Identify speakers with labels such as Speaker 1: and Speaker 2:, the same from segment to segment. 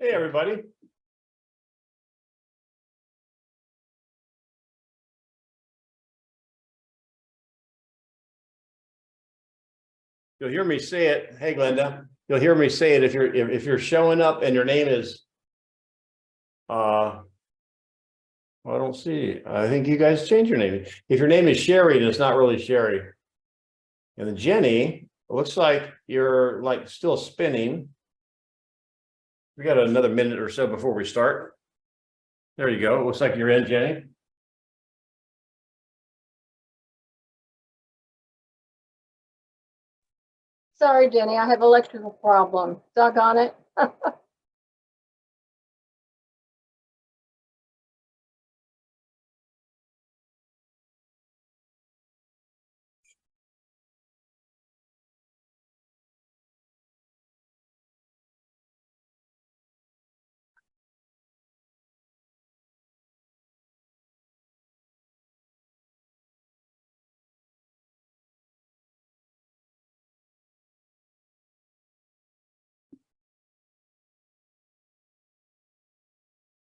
Speaker 1: Hey, everybody. You'll hear me say it. Hey, Glenda. You'll hear me say it if you're showing up and your name is I don't see. I think you guys changed your name. If your name is Sherry and it's not really Sherry. And then Jenny, it looks like you're like still spinning. We got another minute or so before we start. There you go. It looks like you're in, Jenny.
Speaker 2: Sorry, Denny, I have electrical problem. Doggone it.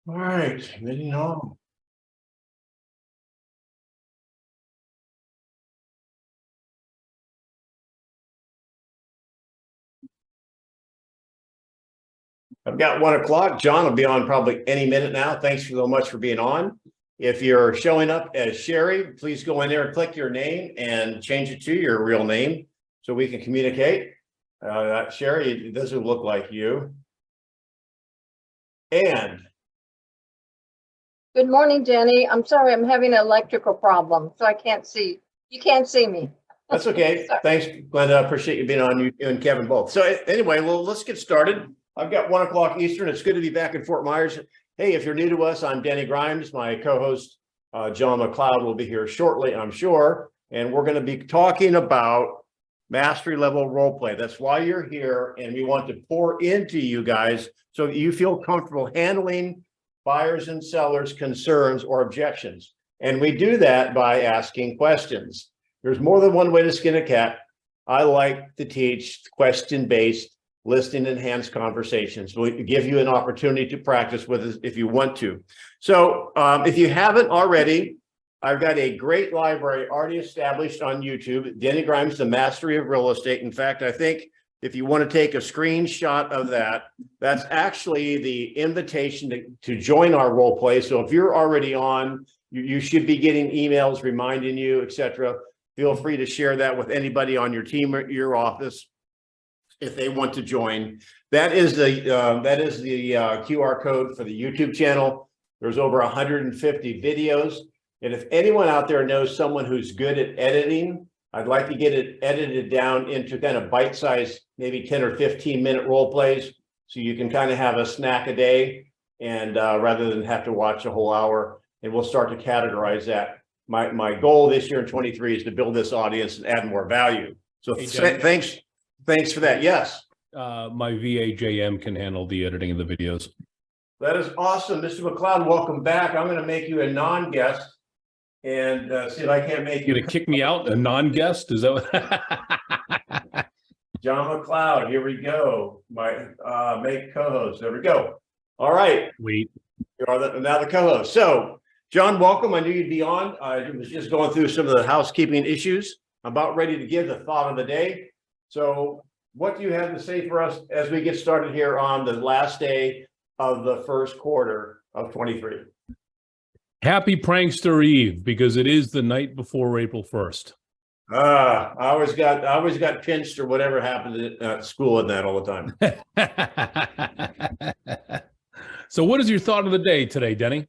Speaker 1: All right, moving on. I've got 1 o'clock. John will be on probably any minute now. Thanks so much for being on. If you're showing up as Sherry, please go in there and click your name and change it to your real name so we can communicate. Sherry, it doesn't look like you. And
Speaker 2: Good morning, Denny. I'm sorry, I'm having an electrical problem, so I can't see. You can't see me.
Speaker 1: that's okay. Thanks, Glenda. I appreciate you being on, you and Kevin both. So anyway, well, let's get started. I've got 1 o'clock Eastern. It's good to be back in Fort Myers. Hey, if you're new to us, I'm Denny Grimes. My co-host, John McLeod, will be here shortly, I'm sure. And we're going to be talking about mastery level role play. That's why you're here. And we want to pour into you guys so that you feel comfortable handling buyers and sellers' concerns or objections. And we do that by asking questions. There's more than one way to skin a cat. I like to teach question-based listening enhanced conversations. We'll give you an opportunity to practice with us if you want to. So if you haven't already, I've got a great library already established on YouTube, Denny Grimes, The Mastery of Real Estate. In fact, I think if you want to take a screenshot of that, that's actually the invitation to join our role play. So if you're already on, you should be getting emails reminding you, etc. Feel free to share that with anybody on your team or your office if they want to join. That is the QR code for the YouTube channel. There's over 150 videos. And if anyone out there knows someone who's good at editing, I'd like to get it edited down into kind of bite-sized, maybe 10 or 15 minute role plays. So you can kind of have a snack a day and rather than have to watch a whole hour, and we'll start to categorize that. My goal this year in 23 is to build this audience and add more value. So hey, thanks for that. Yes.
Speaker 3: My VAJM can handle the editing of the videos.
Speaker 1: That is awesome. Mr. McLeod, welcome back. I'm going to make you a non-guest and see if I can't make
Speaker 3: you. You're going to kick me out, a non-guest? Is that what?
Speaker 1: John McLeod, here we go. My make co-host. There we go. All right.
Speaker 3: Wait.
Speaker 1: You are now the co-host. So, John, welcome. I knew you'd be on. I was just going through some of the housekeeping issues. I'm about ready to give the thought of the day. So what do you have to say for us as we get started here on the last day of the first quarter of 23?
Speaker 3: Happy Prankster Eve, because it is the night before April 1st.
Speaker 1: I always got pinched or whatever happened at school and that all the
Speaker 3: time. So what is your thought of the day today, Denny?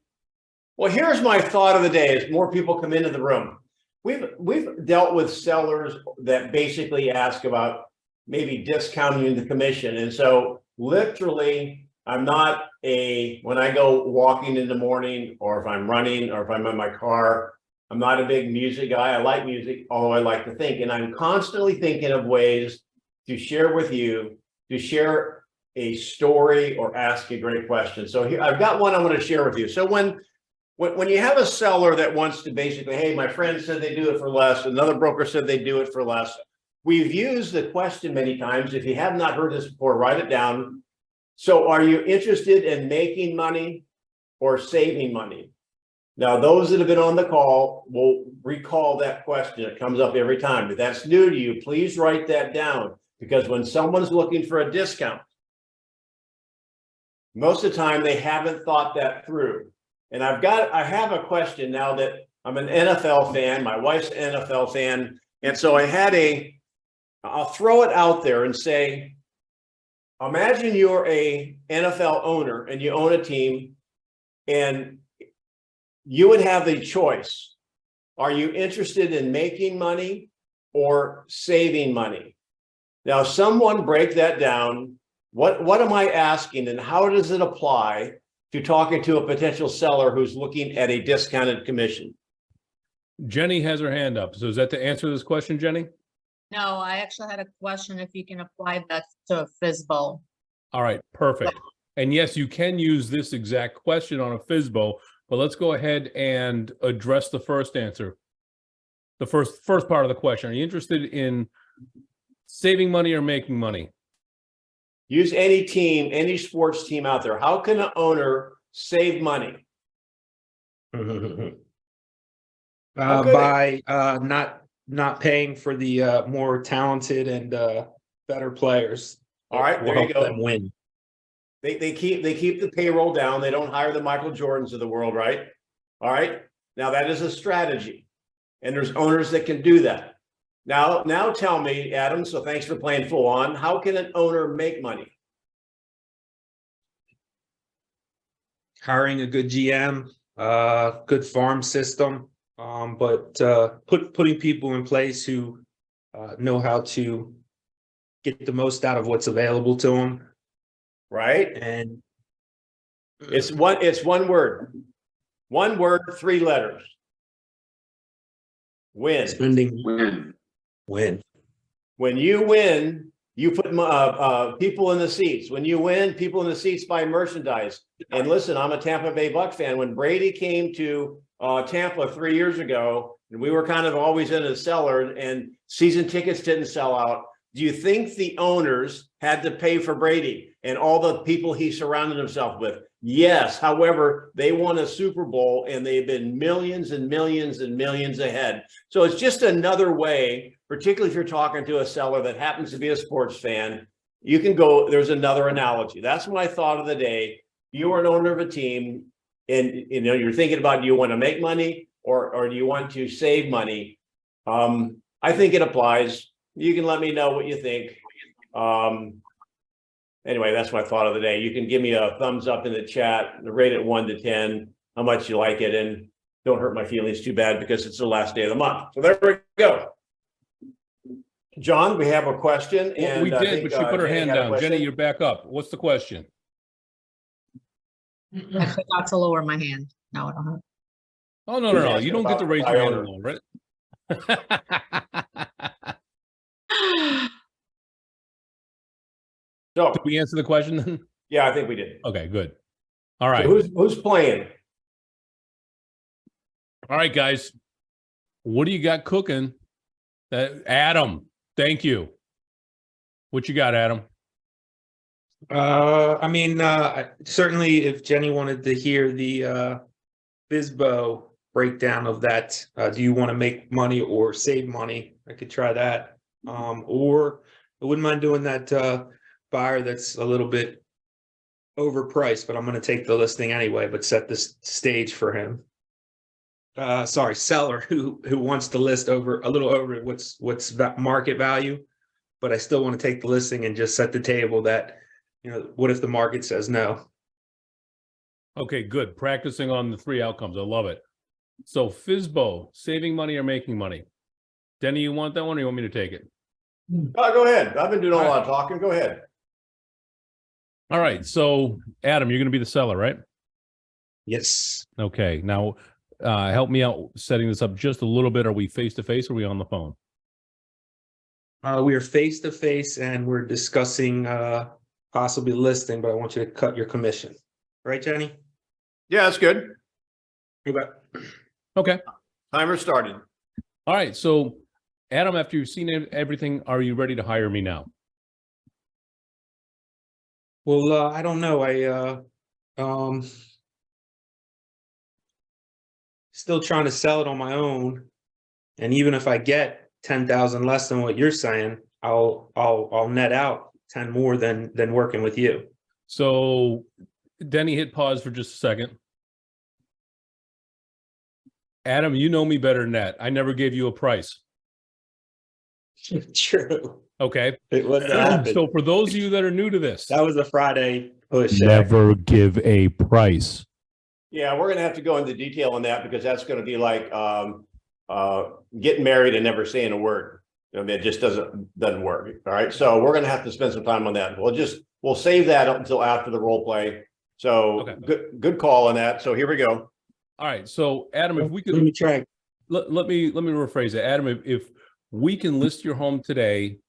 Speaker 1: Well, here's my thought of the day as more people come into the room. We've dealt with sellers that basically ask about maybe discounting the commission. And so literally, I'm not when I go walking in the morning or if I'm running or if I'm in my car, I'm not a big music guy. I like music, although I like to think. And I'm constantly thinking of ways to share with you, to share a story or ask a great question. So here, I've got one I want to share with you. So when you have a seller that wants to basically, hey, my friend said they do it for less, another broker said they do it for less. We've used the question many times. If you have not heard this before, write it down. So are you interested in making money or saving money? Now, those that have been on the call will recall that question. It comes up every time. If that's new to you, please write that down, because when someone's looking for a discount, most of the time they haven't thought that through. And I have a question now that I'm an NFL fan. My wife's an NFL fan. And so I'll throw it out there and say, imagine you're a NFL owner and you own a team, and you would have the choice. Are you interested in making money or saving money? Now, someone break that down. What am I asking, and how does it apply to talking to a potential seller who's looking at a discounted commission?
Speaker 3: Jenny has her hand up. So is that to answer this question, Jenny?
Speaker 4: No, I actually had a question if you can apply that to a FISBO.
Speaker 3: All right, perfect. And yes, you can use this exact question on a FISBO, but let's go ahead and address the first answer. The first part of the question. Are you interested in saving money or making money?
Speaker 1: Use any team, any sports team out there. How can an owner save money?
Speaker 5: By not paying for the more talented and better players.
Speaker 1: All right,
Speaker 5: Will
Speaker 1: there you
Speaker 5: help
Speaker 1: go.
Speaker 5: them win.
Speaker 1: They keep the payroll down. They don't hire the Michael Jordans of the world, right? All right. Now that is a strategy, and there's owners that can do that. Now tell me, Adam. So thanks for playing full on. How can an owner make money?
Speaker 5: Hiring a good GM, good farm system, but putting people in place who know how to get the most out of what's available to them.
Speaker 1: Right.
Speaker 5: And
Speaker 1: It's one word. One word, 3 letters. Win.
Speaker 5: spending win.
Speaker 1: When you win, you put people in the seats. When you win, people in the seats buy merchandise. And listen, I'm a Tampa Bay Buck fan. When Brady came to Tampa 3 years ago, and we were kind of always in a cellar, and season tickets didn't sell out. Do you think the owners had to pay for Brady and all the people he surrounded himself with? Yes. However, they won a Super Bowl, and they've been millions and millions and millions ahead. So it's just another way, particularly if you're talking to a seller that happens to be a sports fan, you can go, there's another analogy. That's my thought of the day. You are an owner of a team, and you're thinking about, do you want to make money or do you want to save money? I think it applies. You can let me know what you think. Anyway, that's my thought of the day. You can give me a thumbs up in the chat, rate it 1 to 10, how much you like it, and don't hurt my feelings too bad because it's the last day of the month. So there we go. John, we have a question.
Speaker 3: Well,
Speaker 1: And
Speaker 3: we
Speaker 1: I
Speaker 3: did,
Speaker 1: think,
Speaker 3: but she put her
Speaker 1: Jenny
Speaker 3: hand
Speaker 1: had a
Speaker 3: down.
Speaker 1: question.
Speaker 3: Jenny, you're back up. What's the question?
Speaker 4: I forgot to lower my hand. No, I don't have.
Speaker 3: Oh, no. You
Speaker 1: asking
Speaker 3: don't get to
Speaker 1: about
Speaker 3: raise your hand
Speaker 1: owner.
Speaker 3: alone, right?
Speaker 1: So,
Speaker 3: Did we answer the question then?
Speaker 1: yeah, I think we did.
Speaker 3: Okay, good. All
Speaker 1: So
Speaker 3: right.
Speaker 1: who's playing?
Speaker 3: All right, guys. What do you got cooking? Adam, thank you. What you got, Adam?
Speaker 5: Certainly if Jenny wanted to hear the FISBO breakdown of that, do you want to make money or save money? I could try that. Or I wouldn't mind doing that buyer that's a little bit overpriced, but I'm going to take the listing anyway, but set the stage for him. Seller who wants to list over a little over what's market value, but I still want to take the listing and just set the table that, what if the market says no?
Speaker 3: Okay, good. Practicing on the 3 outcomes. I love it. So FISBO, saving money or making money? Denny, you want that one or you want me to take it?
Speaker 1: Go ahead. I've been doing a lot of talking. Go ahead.
Speaker 3: All right. So Adam, you're going to be the seller, right?
Speaker 5: Yes.
Speaker 3: Okay. Now, help me out setting this up just a little bit. Are we face-to-face or are we on the phone?
Speaker 5: We are face to face and we're discussing possibly listing, but I want you to cut your commission. Right, Jenny?
Speaker 1: Yeah, that's good.
Speaker 3: Okay.
Speaker 1: Timer started.
Speaker 3: All right. So Adam, after you've seen everything, are you ready to hire me now?
Speaker 5: Well, I don't know. Still trying to sell it on my own. And even if I get 10,000 less than what you're saying, I'll net out 10 more than working with you.
Speaker 3: So Denny, hit pause for just a second. Adam, you know me better than that. I never gave you a price.
Speaker 5: True.
Speaker 3: Okay.
Speaker 5: It wouldn't happen.
Speaker 3: So for those of you that are new to this,
Speaker 5: That was a Friday push.
Speaker 3: never give a price.
Speaker 1: Yeah, we're gonna have to go into detail on that because that's gonna be like getting married and never saying a word. I mean, it just doesn't work. All right. So we're gonna have to spend some time on that. We'll save that up until after the role play. So
Speaker 3: Okay.
Speaker 1: good call on that. So here we go.
Speaker 3: All right. So Adam, if we could
Speaker 5: Let me try.
Speaker 3: let me rephrase it. Adam, if we can list your home today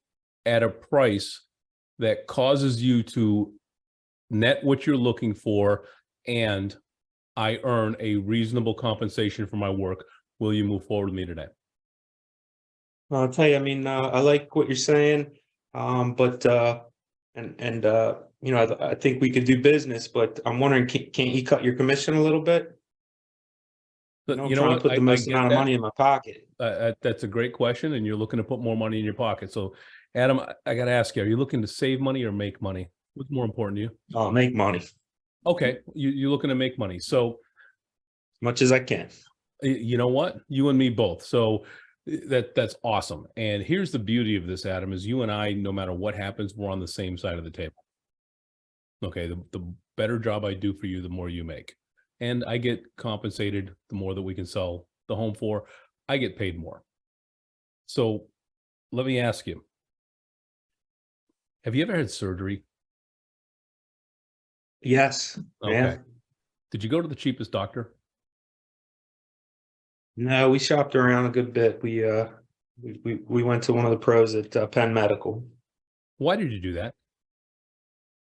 Speaker 3: at a price that causes you to net what you're looking for and I earn a reasonable compensation for my work, will you move forward with me today?
Speaker 5: I'll tell you, I mean, I like what you're saying, but you know, I think we could do business, but I'm wondering, can't you cut your commission a little bit?
Speaker 3: But
Speaker 5: I'm
Speaker 3: you know
Speaker 5: trying
Speaker 3: what?
Speaker 5: to put the most
Speaker 3: get
Speaker 5: amount of
Speaker 3: that.
Speaker 5: money in my pocket.
Speaker 3: That's a great question, and you're looking to put more money in your pocket. So, Adam, I got to ask you: are you looking to save money or make money? What's more important to you?
Speaker 5: I'll make money as
Speaker 3: Okay, you're looking to make money. So,
Speaker 5: much as I can.
Speaker 3: you know what? You and me both. So that's awesome. And here's the beauty of this, Adam: is you and I, no matter what happens, we're on the same side of the table. Okay, the better job I do for you, the more you make, and I get compensated the more that we can sell the home for. I get paid more. So let me ask you, have you ever had surgery?
Speaker 5: Yes.
Speaker 3: Okay.
Speaker 5: Yeah.
Speaker 3: Did you go to the cheapest doctor?
Speaker 5: No, we shopped around a good bit. We went to one of the pros at Penn Medical.
Speaker 3: Why did you do that?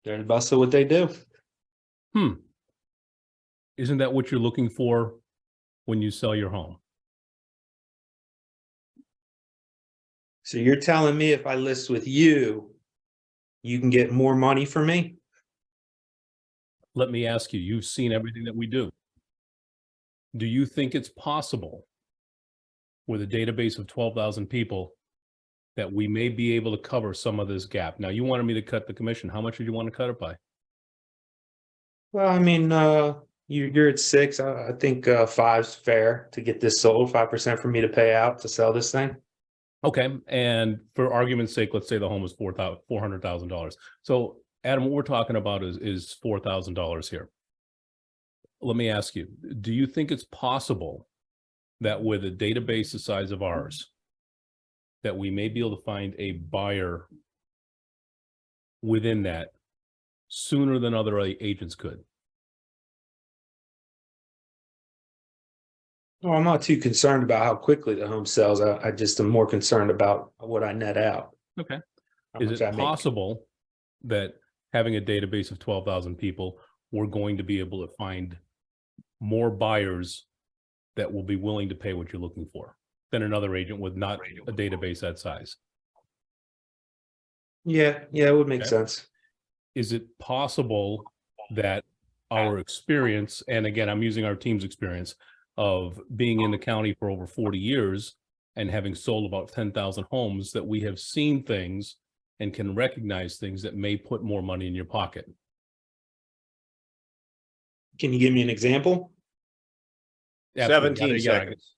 Speaker 5: They're the best at what they do.
Speaker 3: Isn't that what you're looking for when you sell your home?
Speaker 5: So you're telling me if I list with you, you can get more money for me?
Speaker 3: Let me ask you, you've seen everything that we do. Do you think it's possible with a database of 12,000 people that we may be able to cover some of this gap? Now, you wanted me to cut the commission. How much did you want to cut it by?
Speaker 5: Well, I mean, you're at 6. I think 5's fair to get this sold. 5% for me to pay out to sell this thing.
Speaker 3: Okay. And for argument's sake, let's say the home is $400,000. So Adam, what we're talking about is $4,000 here. Let me ask you, do you think it's possible that with a database the size of ours, that we may be able to find a buyer within that sooner than other agents could?
Speaker 5: Well, I'm not too concerned about how quickly the home sells. I just am more concerned about what I net out.
Speaker 3: Okay.
Speaker 5: How
Speaker 3: Is
Speaker 5: much
Speaker 3: it
Speaker 5: I make.
Speaker 3: possible that having a database of 12,000 people, we're going to be able to find more buyers that will be willing to pay what you're looking for than another agent with not a database that size?
Speaker 5: Yeah, it would make
Speaker 3: Okay.
Speaker 5: sense.
Speaker 3: Is it possible that our experience, and again, I'm using our team's experience of being in the county for over 40 years and having sold about 10,000 homes, that we have seen things and can recognize things that may put more money in your pocket?
Speaker 5: Can you give me an example?
Speaker 3: Absolutely.
Speaker 1: 17 seconds.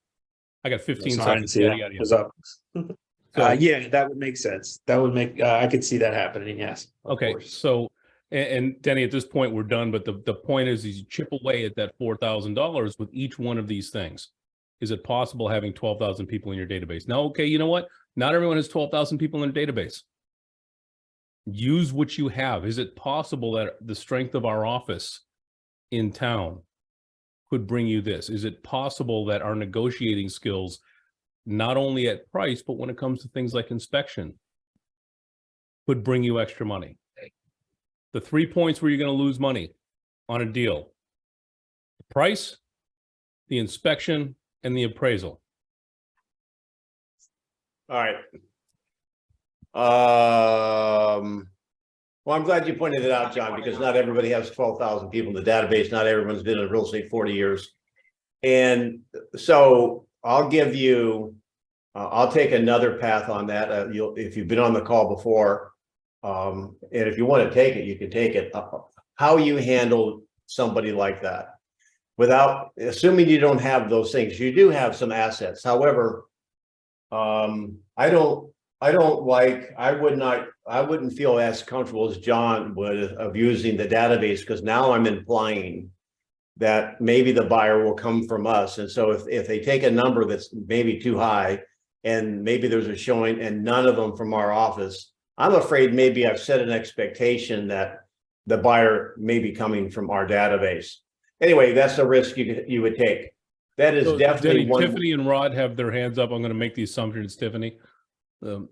Speaker 3: I got 15
Speaker 5: I
Speaker 3: seconds.
Speaker 5: didn't see that. It was up.
Speaker 3: So-
Speaker 5: Yeah, that would make sense. That would make, I could see that happening. Yes. of
Speaker 3: Okay,
Speaker 5: course.
Speaker 3: so, and Denny, at this point, we're done, but the point is you chip away at that $4,000 with each one of these things. Is it possible having 12,000 people in your database? Now, okay, you know what? Not everyone has 12,000 people in their database. Use what you have. Is it possible that the strength of our office in town could bring you this? Is it possible that our negotiating skills, not only at price, but when it comes to things like inspection, could bring you extra money? The 3 points where you're going to lose money on a deal: the price, the inspection, and the appraisal.
Speaker 1: All right. Well, I'm glad you pointed it out, John, because not everybody has 12,000 people in the database. Not everyone's been in real estate 40 years. And so I'll give you, I'll take another path on that. If you've been on the call before, and if you want to take it, you can take it. How you handle somebody like that without assuming you don't have those things. You do have some assets. However, I wouldn't feel as comfortable as John would of using the database, because now I'm implying that maybe the buyer will come from us. And so if they take a number that's maybe too high and maybe there's a showing and none of them from our office, I'm afraid maybe I've set an expectation that the buyer may be coming from our database. Anyway, that's the risk you would take. That is
Speaker 3: So,
Speaker 1: definitely
Speaker 3: Denny,
Speaker 1: one.
Speaker 3: Tiffany and Rod have their hands up. I'm going to make the assumption it's Tiffany.
Speaker 6: Well,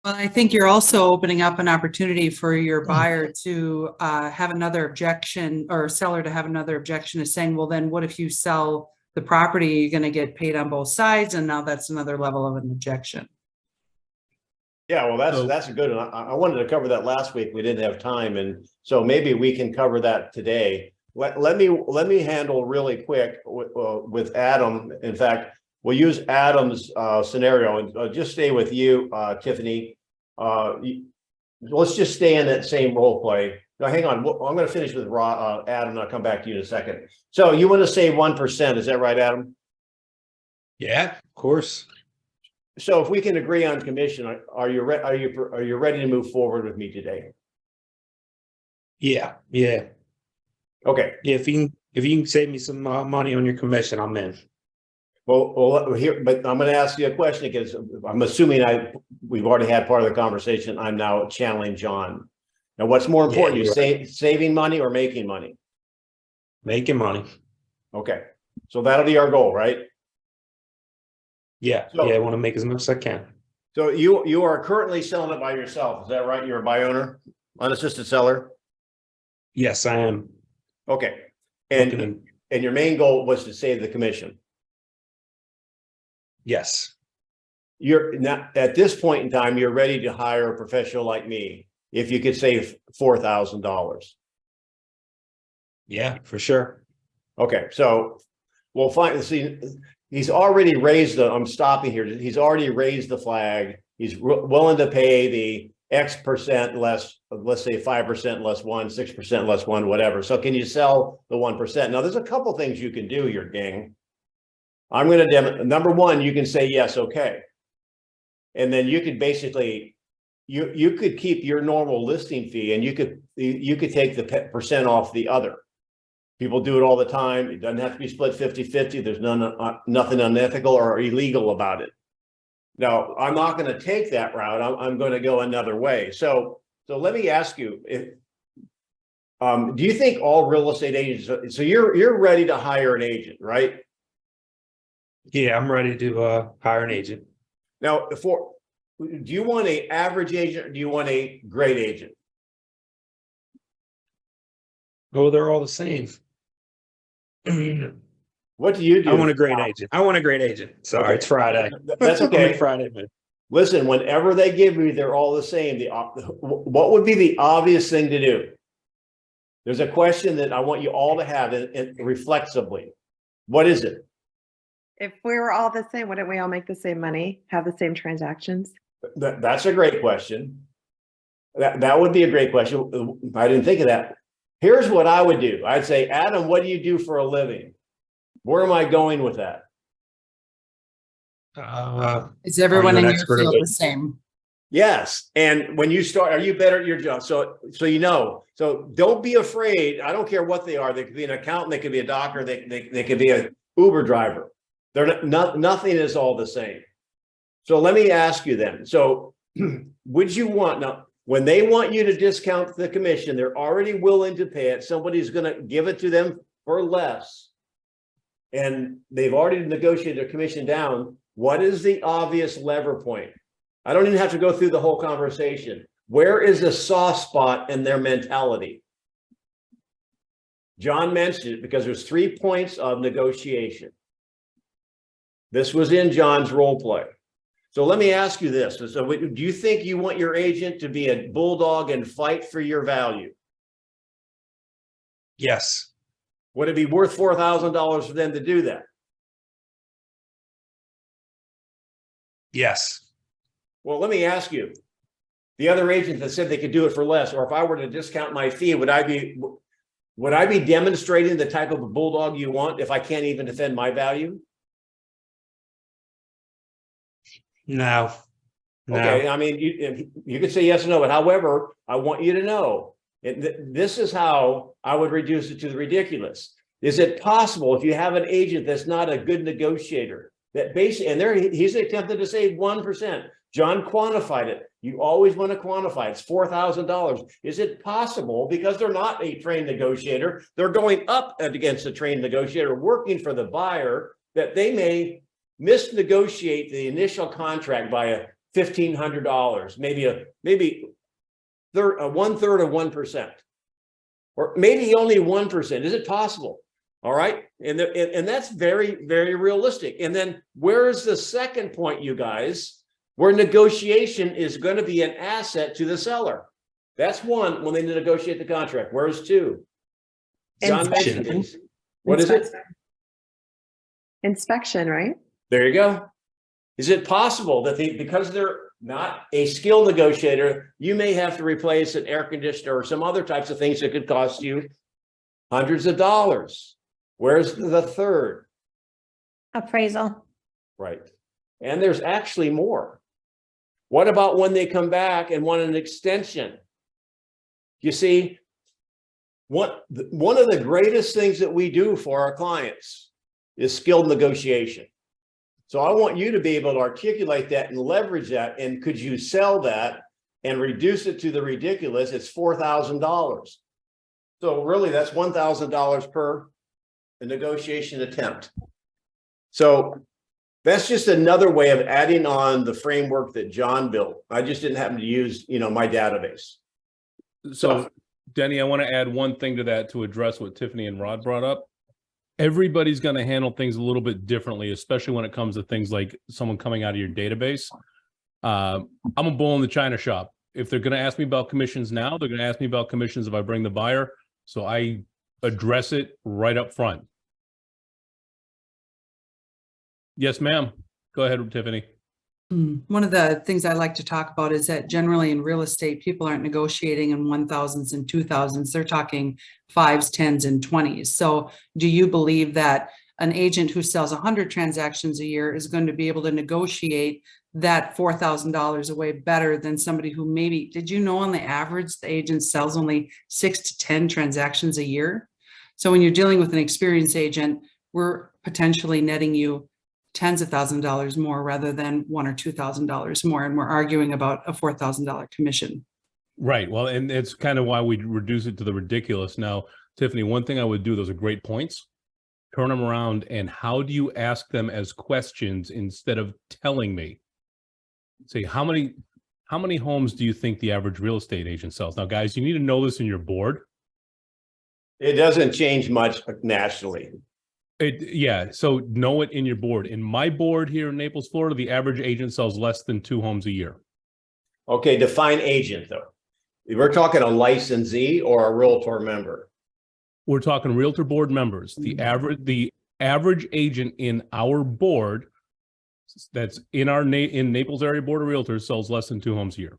Speaker 6: I think you're also opening up an opportunity for your buyer to have another objection, or seller to have another objection, is saying, well, then what if you sell the property? You're going to get paid on both sides. And now that's another level of an objection.
Speaker 1: Yeah, well, that's a good one. I wanted to cover that last week. We didn't have time. And so maybe we can cover that today. Let me handle really quick with Adam. In fact, we'll use Adam's scenario, and just stay with you, Tiffany. Let's just stay in that same role play. Now, hang on. I'm going to finish with Adam, and I'll come back to you in a second. So you want to say 1%? Is that right, Adam?
Speaker 5: Yeah, of course.
Speaker 1: So if we can agree on commission, are you ready to move forward with me today?
Speaker 5: Yeah.
Speaker 1: Okay.
Speaker 5: Yeah, if you can save me some money on your commission, I'm in.
Speaker 1: Well, here, but I'm going to ask you a question, because I'm assuming we've already had part of the conversation. I'm now channeling John. Now, what's more important, saving money or making money?
Speaker 5: Making money.
Speaker 1: Okay, so that'll be our goal, right?
Speaker 5: Yeah,
Speaker 1: So-
Speaker 5: I want to make as much as I can.
Speaker 1: So you are currently selling it by yourself, is that right? You're a buy owner, unassisted seller?
Speaker 5: Yes, I am.
Speaker 1: Okay,
Speaker 5: Looking
Speaker 1: and
Speaker 5: in-
Speaker 1: your main goal was to save the commission.
Speaker 5: Yes.
Speaker 1: You're not at this point in time, you're ready to hire a professional like me if you could save $4,000.
Speaker 5: Yeah, for sure.
Speaker 1: Okay, so we'll find, see, he's already raised I'm stopping here. He's already raised the flag. He's willing to pay the X percent less, let's say 5% less 1, 6% less 1, whatever. So can you sell the 1%? Now, there's a couple things you can do here, gang. I'm going to number one, you can say yes, okay. And then you could basically, you could keep your normal listing fee, and you could take the percent off the other. People do it all the time. It doesn't have to be split 50-50. There's nothing unethical or illegal about it. Now, I'm not going to take that route. I'm going to go another way. So let me ask you, do you think all real estate agents, so you're ready to hire an agent, right?
Speaker 5: Yeah, I'm ready to hire an agent.
Speaker 1: Now, do you want an average agent or do you want a great agent?
Speaker 5: Oh, they're all the same.
Speaker 1: What do you do?
Speaker 5: I want a great agent. Sorry,
Speaker 1: Okay.
Speaker 5: it's Friday.
Speaker 1: That's
Speaker 5: I'm
Speaker 1: okay.
Speaker 5: in Friday, man.
Speaker 1: Listen, whenever they give me, they're all the same. What would be the obvious thing to do? There's a question that I want you all to have and reflexively. What is it?
Speaker 7: If we were all the same, wouldn't we all make the same money, have the same transactions?
Speaker 1: That's a great question. That would be a great question. I didn't think of that. Here's what I would do. I'd say, Adam, what do you do for a living? Where am I going with that?
Speaker 6: Is everyone
Speaker 5: Are you
Speaker 6: in
Speaker 5: an
Speaker 6: your
Speaker 5: expert
Speaker 6: field
Speaker 5: at
Speaker 6: the same?
Speaker 1: Yes. And when you start, are you better at your job? So you know, so don't be afraid. I don't care what they are. They could be an accountant. They could be a doctor. They could be an Uber driver. They're nothing is all the same. So let me ask you then. So would you want, now, when they want you to discount the commission, they're already willing to pay it. Somebody's going to give it to them for less. And they've already negotiated their commission down. What is the obvious lever point? I don't even have to go through the whole conversation. Where is the soft spot in their mentality? John mentioned it because there's 3 points of negotiation. This was in John's role play. So let me ask you this. So do you think you want your agent to be a bulldog and fight for your value?
Speaker 5: Yes.
Speaker 1: Would it be worth $4,000 for them to do that?
Speaker 5: Yes.
Speaker 1: Well, let me ask you, the other agent that said they could do it for less, or if I were to discount my fee, would I be demonstrating the type of a bulldog you want if I can't even defend my value?
Speaker 5: No. No.
Speaker 1: Okay, I mean, you could say yes or no, but however, I want you to know, this is how I would reduce it to the ridiculous. Is it possible if you have an agent that's not a good negotiator, that basically, and he's attempted to save 1%. John quantified it. You always want to quantify. It's $4,000. Is it possible, because they're not a trained negotiator, they're going up against a trained negotiator working for the buyer, that they may misnegotiate the initial contract by $1,500, maybe 1/3 of 1%, or maybe only 1%? Is it possible? All right, and that's very, very realistic. And then where's the second point, you guys, where negotiation is going to be an asset to the seller? That's one, when they negotiate the contract. Where's two? John mentioned these. What is it?
Speaker 7: Inspection, right?
Speaker 1: There you go. Is it possible that because they're not a skilled negotiator, you may have to replace an air conditioner or some other types of things that could cost you hundreds of dollars? Where's the third?
Speaker 8: Appraisal.
Speaker 1: Right. And there's actually more. What about when they come back and want an extension? You see, one of the greatest things that we do for our clients is skilled negotiation. So I want you to be able to articulate that and leverage that. And could you sell that and reduce it to the ridiculous? It's $4,000. So really that's $1,000 per negotiation attempt. So that's just another way of adding on the framework that John built. I just didn't happen to use, my database.
Speaker 3: So Denny, I want to add one thing to that to address what Tiffany and Rod brought up. Everybody's going to handle things a little bit differently, especially when it comes to things like someone coming out of your database. I'm a bull in the china shop. If they're going to ask me about commissions now, they're going to ask me about commissions if I bring the buyer. So I address it right up front. Yes, ma'am. Go ahead, Tiffany.
Speaker 6: One of the things I like to talk about is that generally in real estate, people aren't negotiating in 1,000s and 2,000s. They're talking 5s, 10s, and 20s. So do you believe that an agent who sells 100 transactions a year is going to be able to negotiate that $4,000 away better than somebody who maybe, did you know on the average, the agent sells only 6 to 10 transactions a year? So when you're dealing with an experienced agent, we're potentially netting you tens of thousands of dollars more rather than $1,000 or $2,000 more. And we're arguing about a $4,000 commission.
Speaker 3: Right. Well, and it's kind of why we reduce it to the ridiculous. Now, Tiffany, one thing I would do, those are great points. Turn them around. And how do you ask them as questions instead of telling me? Say, how many homes do you think the average real estate agent sells? Now, guys, you need to know this in your board.
Speaker 1: It doesn't change much nationally.
Speaker 3: Yeah, so know it in your board. In my board here in Naples, Florida, the average agent sells less than 2 homes a year.
Speaker 1: Okay, define agent though. We're talking a licensee or a realtor member.
Speaker 3: We're talking realtor board members. The average agent in our board that's in our in Naples area board of realtors sells less than 2 homes a year.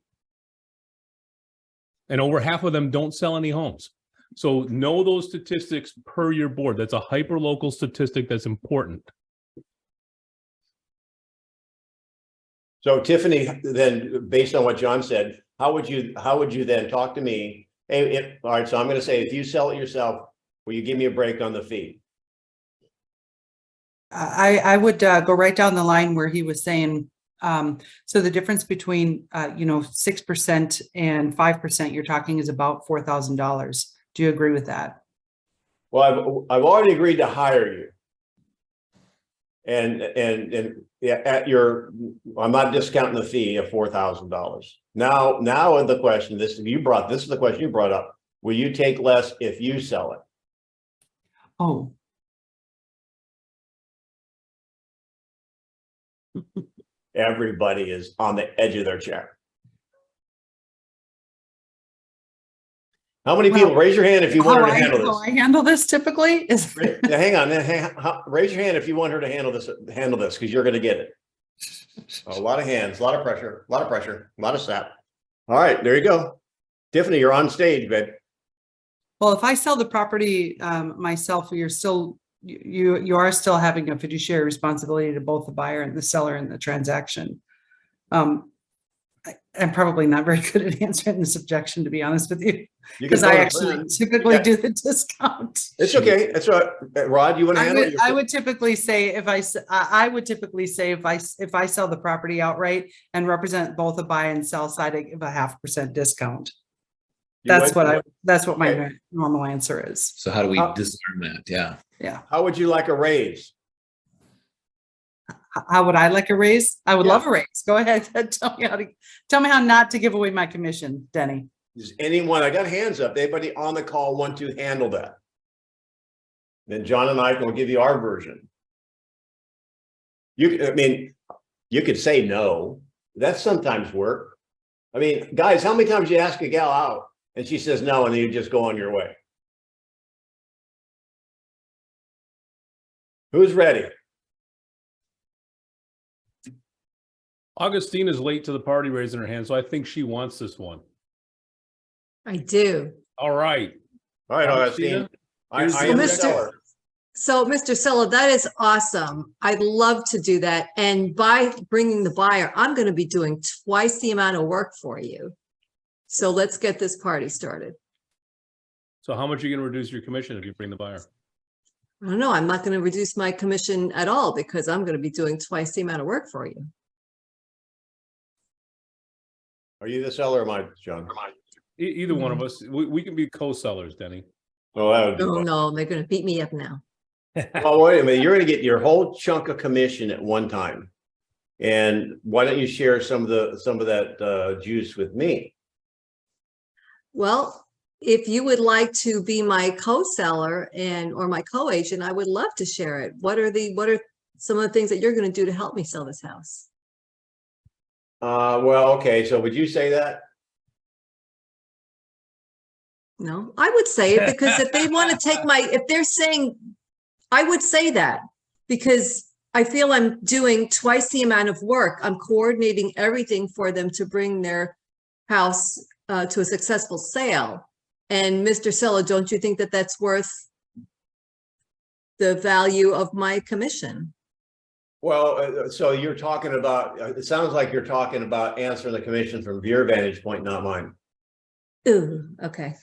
Speaker 3: And over half of them don't sell any homes. So know those statistics per your board. That's a hyper-local statistic that's important.
Speaker 1: So Tiffany, then based on what John said, how would you then talk to me? Hey, all right, so I'm going to say, if you sell it yourself, will you give me a break on the fee?
Speaker 6: I would go right down the line where he was saying, so the difference between 6% and 5% you're talking is about $4,000. Do you agree with that?
Speaker 1: Well, I've already agreed to hire you. And I'm not discounting the fee of $4,000. Now the question, this is the question you brought up. Will you take less if you sell it?
Speaker 6: Oh.
Speaker 1: Everybody is on the edge of their chair. How many people, raise your hand if you want her to handle
Speaker 6: How I
Speaker 1: this.
Speaker 6: handle this typically is,
Speaker 1: Hang on, raise your hand if you want her to handle this, because you're gonna get it. A lot of hands, a lot of pressure, a lot of sap. All right, there you go. Tiffany, you're on stage, babe.
Speaker 6: well, if I sell the property myself, you're still, you are still having a fiduciary responsibility to both the buyer and the seller in the transaction. I'm probably not very good at answering this objection, to be honest with you,
Speaker 1: You can
Speaker 6: because I
Speaker 1: vote
Speaker 6: actually
Speaker 1: then.
Speaker 6: typically
Speaker 1: Yeah.
Speaker 6: do the discount.
Speaker 1: It's okay. That's right. Rod, you want to handle it?
Speaker 6: I would typically say I would typically say if I sell the property outright and represent both a buy and sell side, I give a 0.5% discount. That's what my
Speaker 1: Okay.
Speaker 6: normal answer is.
Speaker 9: So how do we
Speaker 1: How-
Speaker 9: discern that? Yeah.
Speaker 6: Yeah.
Speaker 1: How would you like a raise?
Speaker 6: How would I like a raise? I would
Speaker 1: Yeah.
Speaker 6: love a raise. Go ahead. Tell me how not to give away my commission, Denny.
Speaker 1: Does anyone, I got hands up, anybody on the call want to handle that? Then John and I will give you our version. I mean, you could say no. That's sometimes work. I mean, guys, how many times you ask a gal out and she says no, and then you just go on your way? Who's ready?
Speaker 3: Augustine is late to the party raising her hand, so I think she wants this one.
Speaker 4: I do.
Speaker 3: All right.
Speaker 1: All right,
Speaker 3: Augustina,
Speaker 1: Augustine. I
Speaker 3: here's
Speaker 1: am
Speaker 3: the-
Speaker 1: the seller.
Speaker 4: So, Mr. Sella, that is awesome. I'd love to do that. And by bringing the buyer, I'm going to be doing twice the amount of work for you. So let's get this party started.
Speaker 3: So how much are you going to reduce your commission if you bring the buyer?
Speaker 4: I don't know. I'm not going to reduce my commission at all because I'm going to be doing twice the amount of work for you.
Speaker 1: Are you the seller or am I, John?
Speaker 3: Either one of us. We can be co-sellers, Denny.
Speaker 1: Oh, that would be
Speaker 4: Oh,
Speaker 1: fun.
Speaker 4: no, they're going to beat me up now.
Speaker 1: Oh, wait a minute. You're going to get your whole chunk of commission at one time. And why don't you share some of that juice with me?
Speaker 4: Well, if you would like to be my co-seller or my co-agent, I would love to share it. What are some of the things that you're going to do to help me sell this house?
Speaker 1: Well, okay. So would you say that?
Speaker 4: No, I would say it because if they want to take if they're saying, I would say that because I feel I'm doing twice the amount of work. I'm coordinating everything for them to bring their house to a successful sale. And Mr. Sella, don't you think that that's worth the value of my commission?
Speaker 1: Well, so you're talking about, it sounds like you're talking about answering the commission from your vantage point, not mine.
Speaker 4: Ooh, okay.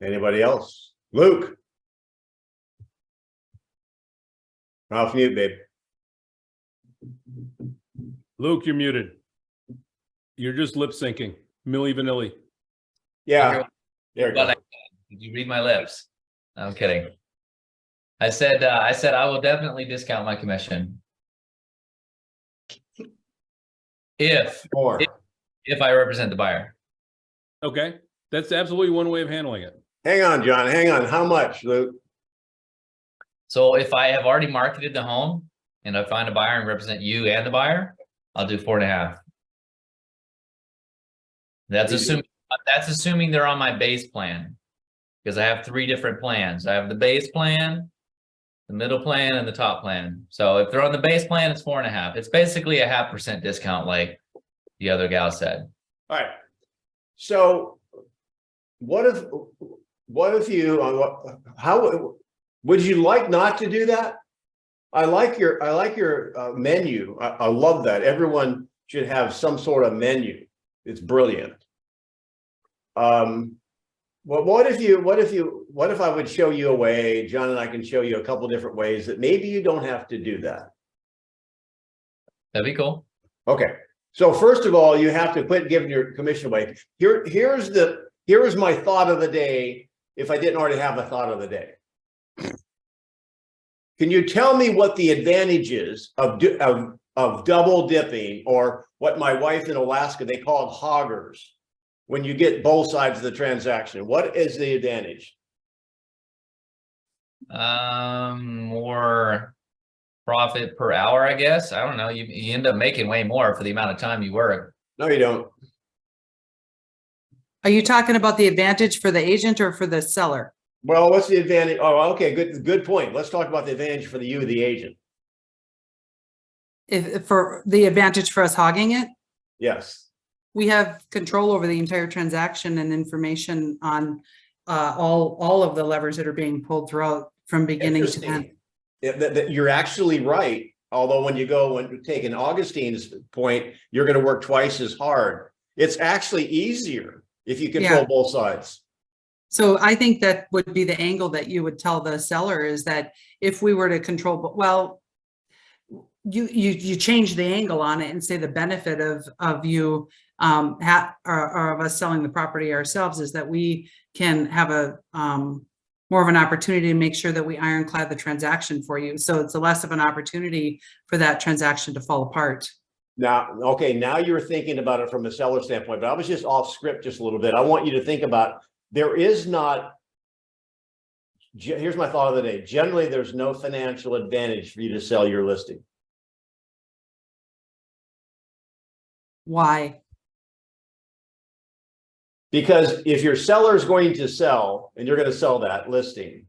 Speaker 1: Anybody else? Luke? Off mute, babe.
Speaker 3: Luke, you're muted. You're just lip syncing. Milli Vanilli.
Speaker 1: Yeah. There you go.
Speaker 9: Did you read my lips? I'm kidding. I said I will definitely discount my commission if
Speaker 1: More.
Speaker 9: if I represent the buyer.
Speaker 3: Okay. That's absolutely one way of handling it.
Speaker 1: Hang on, John. Hang on. How much, Luke?
Speaker 9: So if I have already marketed the home and I find a buyer and represent you and the buyer, I'll do 4.5. That's assuming they're on my base plan, because I have 3 different plans. I have the base plan, the middle plan, and the top plan. So if they're on the base plan, it's 4.5. It's basically a 0.5% discount, like the other gal said.
Speaker 1: All right. So what if you, how would you like not to do that? I like your menu. I love that. Everyone should have some sort of menu. It's brilliant. Well, what if I would show you a way, John and I can show you a couple different ways that maybe you don't have to do that.
Speaker 9: That'd be cool.
Speaker 1: Okay. So first of all, you have to quit giving your commission away. Here's my thought of the day. If I didn't already have a thought of the day. Can you tell me what the advantages of double dipping, or what my wife in Alaska, they call it hoggers, when you get both sides of the transaction? What is the advantage?
Speaker 9: More profit per hour, I guess. I don't know. You end up making way more for the amount of time you work.
Speaker 1: No, you don't.
Speaker 6: Are you talking about the advantage for the agent or for the seller?
Speaker 1: Well, what's the advantage? Oh, okay, good point. Let's talk about the advantage for the agent.
Speaker 6: If for the advantage for us hogging it,
Speaker 1: Yes.
Speaker 6: we have control over the entire transaction and information on all of the levers that are being pulled throughout from beginning to end.
Speaker 1: Interesting. You're actually right. Although when you take an Augustine's point, you're going to work twice as hard. It's actually easier if you control both sides.
Speaker 6: So I think that would be the angle that you would tell the seller is that if we were to control, well, you change the angle on it and say the benefit of you or of us selling the property ourselves is that we can have a more of an opportunity to make sure that we ironclad the transaction for you. So it's a less of an opportunity for that transaction to fall apart.
Speaker 1: Now, okay, now you're thinking about it from a seller standpoint, but I was just off script just a little bit. I want you to think about, there is not, here's my thought of the day. Generally, there's no financial advantage for you to sell your listing.
Speaker 6: Why?
Speaker 1: Because if your seller is going to sell and you're going to sell that listing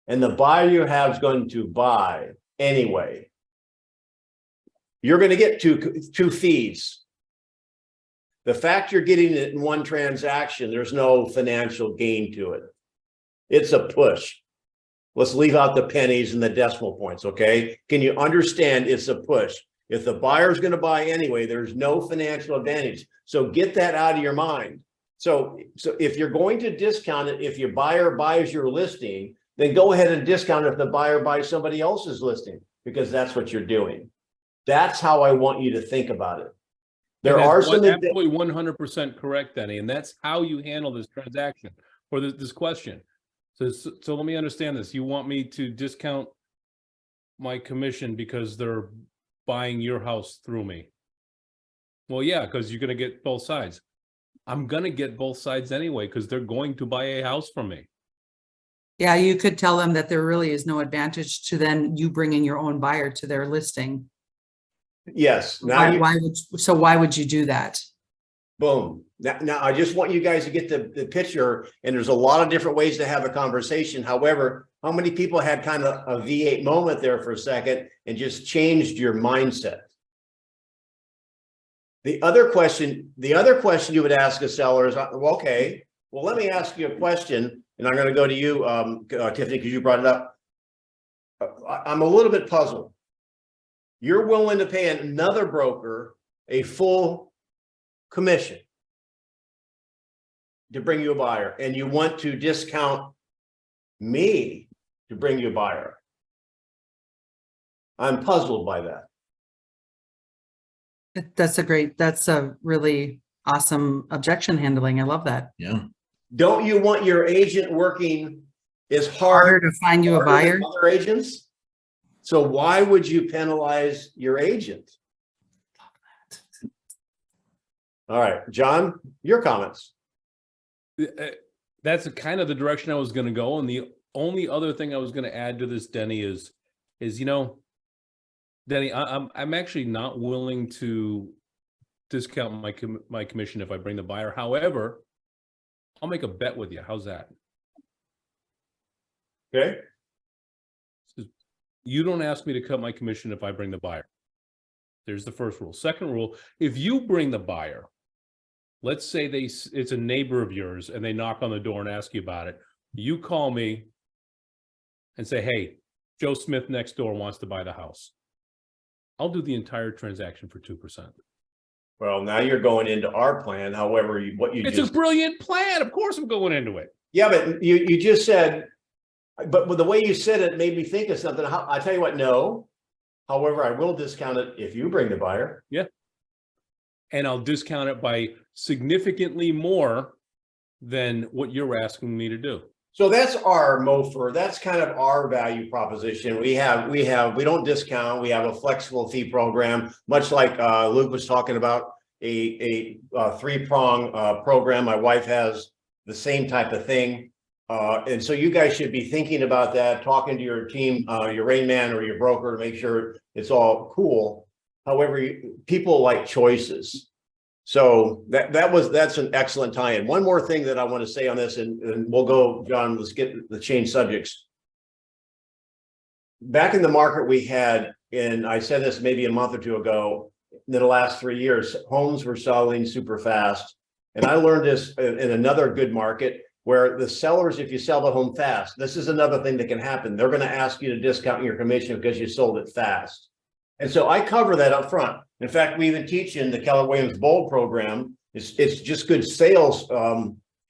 Speaker 1: and the buyer you have is going to buy anyway, you're going to get two fees. The fact you're getting it in one transaction, there's no financial gain to it. It's a push. Let's leave out the pennies and the decimal points, okay? Can you understand it's a push? If the buyer's going to buy anyway, there's no financial advantage. So get that out of your mind. So if you're going to discount it, if your buyer buys your listing, then go ahead and discount it if the buyer buys somebody else's listing, because that's what you're doing. That's how I want you to think about it. There are some
Speaker 3: absolutely 100% correct, Denny, and that's how you handle this transaction or this question. So let me understand this. You want me to discount my commission because they're buying your house through me? Well, yeah, because you're going to get both sides. I'm going to get both sides anyway because they're going to buy a house from me.
Speaker 6: Yeah, you could tell them that there really is no advantage to then you bringing your own buyer to their listing.
Speaker 1: Yes.
Speaker 6: Why would you do that?
Speaker 1: Boom. Now I just want you guys to get the picture, and there's a lot of different ways to have a conversation. However, how many people had kind of a V8 moment there for a second and just changed your mindset? The other question you would ask a seller is, well, okay, well, let me ask you a question, and I'm going to go to you, Tiffany, because you brought it up. I'm a little bit puzzled. You're willing to pay another broker a full commission to bring you a buyer, and you want to discount me to bring you a buyer. I'm puzzled by that.
Speaker 6: That's a really awesome objection handling. I love that.
Speaker 9: Yeah.
Speaker 1: Don't you want your agent working as
Speaker 6: Harder
Speaker 1: hard
Speaker 6: to find you a buyer?
Speaker 1: than other agents? So why would you penalize your agent? All right, John, your comments.
Speaker 3: That's kind of the direction I was going to go. And the only other thing I was going to add to this, Denny, is Denny, I'm actually not willing to discount my commission if I bring the buyer. However, I'll make a bet with you. How's that?
Speaker 1: Okay.
Speaker 3: You don't ask me to cut my commission if I bring the buyer. There's the first rule. Second rule, if you bring the buyer, let's say it's a neighbor of yours and they knock on the door and ask you about it. You call me and say, hey, Joe Smith next door wants to buy the house. I'll do the entire transaction for 2%.
Speaker 1: Well, now you're going into our plan. However,
Speaker 3: It's a brilliant plan. Of course I'm going into it.
Speaker 1: Yeah, but you just said, but with the way you said it made me think of something. I tell you what, no. However, I will discount it if you bring the buyer.
Speaker 3: Yeah. And I'll discount it by significantly more than what you're asking me to do.
Speaker 1: So that's our MOFR. That's kind of our value proposition. We don't discount. We have a flexible fee program, much like Luke was talking about, a three-prong program. My wife has the same type of thing. And so you guys should be thinking about that, talking to your team, your rain man or your broker to make sure it's all cool. However, people like choices. So that's an excellent tie-in. One more thing that I want to say on this, and we'll go, John, let's get the change subjects. Back in the market we had, and I said this maybe a month or two ago, in the last 3 years, homes were selling super fast. And I learned this in another good market where the sellers, if you sell the home fast, this is another thing that can happen. They're going to ask you to discount your commission because you sold it fast. And so I cover that up front. In fact, we even teach in the Keller Williams Bold program. It's just good sales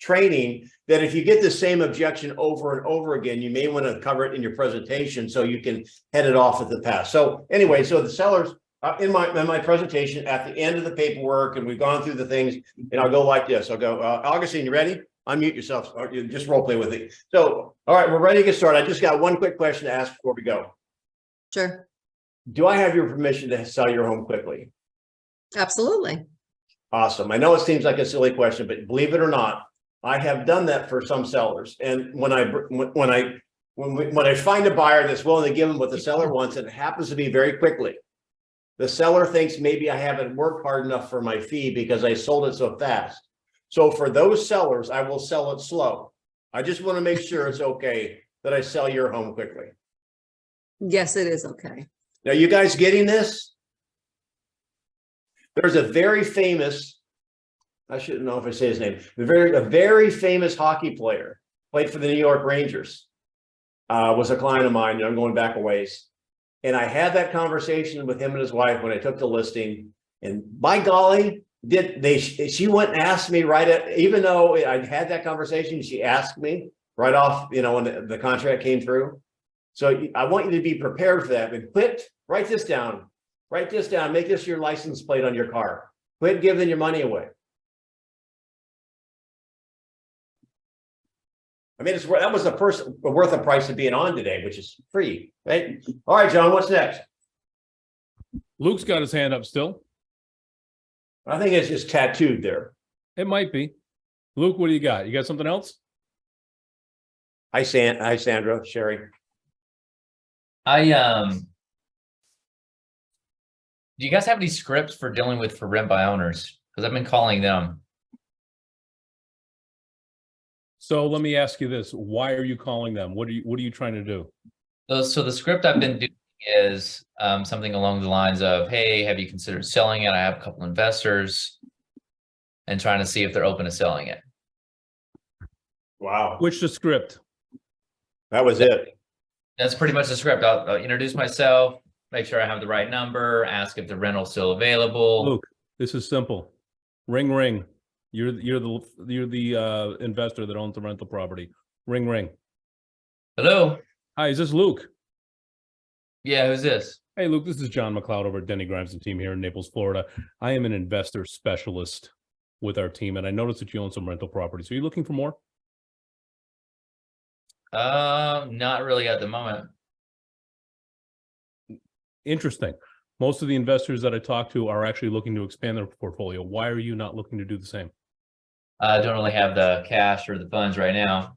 Speaker 1: training that if you get the same objection over and over again, you may want to cover it in your presentation so you can head it off at the pass. So anyway, so the sellers in my presentation at the end of the paperwork, and we've gone through the things, and I'll go like this. I'll go, Augustine, you ready? Unmute yourself. Or you just role play with it. So, all right, we're ready to get started. I just got one quick question to ask before we go.
Speaker 4: Sure.
Speaker 1: Do I have your permission to sell your home quickly?
Speaker 4: Absolutely.
Speaker 1: Awesome. I know it seems like a silly question, but believe it or not, I have done that for some sellers. And when I find a buyer that's willing to give them what the seller wants, and it happens to be very quickly, the seller thinks maybe I haven't worked hard enough for my fee because I sold it so fast. So for those sellers, I will sell it slow. I just want to make sure it's okay that I sell your home quickly.
Speaker 4: Yes, it is okay.
Speaker 1: Now, you guys getting this? There's a very famous, I shouldn't know if I say his name, a very famous hockey player, played for the New York Rangers, was a client of mine, and I'm going back a ways. And I had that conversation with him and his wife when I took the listing. And by golly, she went and asked me even though I had that conversation, she asked me right off, when the contract came through. So I want you to be prepared for that. And write this down, make this your license plate on your car. Quit giving your money away. I mean, that was worth the price of being on today, which is free, right? All right, John, what's next?
Speaker 3: Luke's got his hand up still.
Speaker 1: I think it's just tattooed there.
Speaker 3: It might be. Luke, what do you got? You got something else?
Speaker 1: Hi, Sandra, Sherry.
Speaker 9: Do you guys have any scripts for dealing with for rent by owners? Because I've been calling them.
Speaker 3: So let me ask you this. Why are you calling them? What are you trying to do?
Speaker 9: So the script I've been doing is something along the lines of, hey, have you considered selling it? I have a couple investors, and trying to see if they're open to selling it.
Speaker 1: Wow.
Speaker 3: Which the script?
Speaker 1: That was it.
Speaker 9: That's pretty much the script. I'll introduce myself, make sure I have the right number, ask if the rental's still available.
Speaker 3: Luke, this is simple. Ring, ring. You're the investor that owns the rental property. Ring, ring.
Speaker 9: Hello.
Speaker 3: Hi, is this Luke?
Speaker 9: Yeah, who's this?
Speaker 3: Hey, Luke, this is John McLeod over at Denny Grimes and team here in Naples, Florida. I am an investor specialist with our team, and I noticed that you own some rental properties. Are you looking for more?
Speaker 9: Not really at the moment.
Speaker 3: Interesting. Most of the investors that I talk to are actually looking to expand their portfolio. Why are you not looking to do the same?
Speaker 9: I don't really have the cash or the funds right now.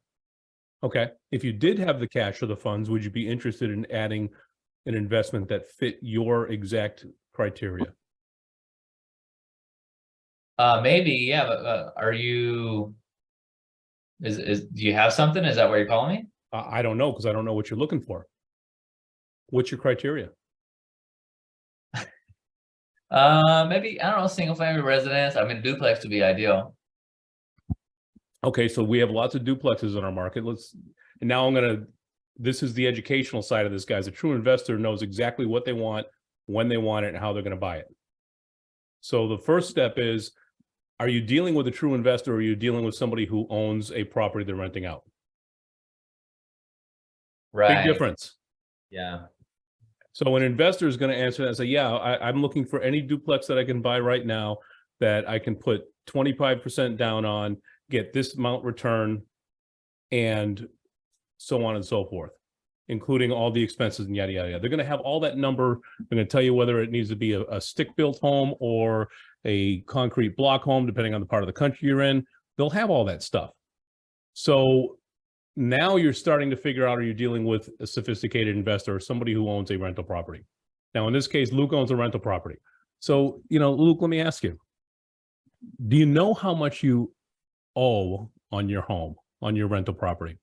Speaker 3: Okay. If you did have the cash or the funds, would you be interested in adding an investment that fit your exact criteria?
Speaker 9: Maybe, yeah, but are you, do you have something? Is that why you're calling me?
Speaker 3: I don't know, because I don't know what you're looking for. What's your criteria?
Speaker 9: Maybe, I don't know, single family residence. I mean, duplex would be ideal.
Speaker 3: Okay, so we have lots of duplexes in our market. And now this is the educational side of this, guys. A true investor knows exactly what they want, when they want it, and how they're going to buy it. So the first step is, are you dealing with a true investor, or are you dealing with somebody who owns a property they're renting out?
Speaker 9: Right.
Speaker 3: Big difference.
Speaker 9: Yeah.
Speaker 3: So an investor is going to answer that and say, yeah, I'm looking for any duplex that I can buy right now that I can put 25% down on, get this amount return, and so on and so forth, including all the expenses and yada, yada, yada. They're going to have all that number. They're going to tell you whether it needs to be a stick-built home or a concrete block home, depending on the part of the country you're in. They'll have all that stuff. So now you're starting to figure out, are you dealing with a sophisticated investor or somebody who owns a rental property? Now, in this case, Luke owns a rental property. So, Luke, let me ask you, do you know how much you owe on your home, on your rental property?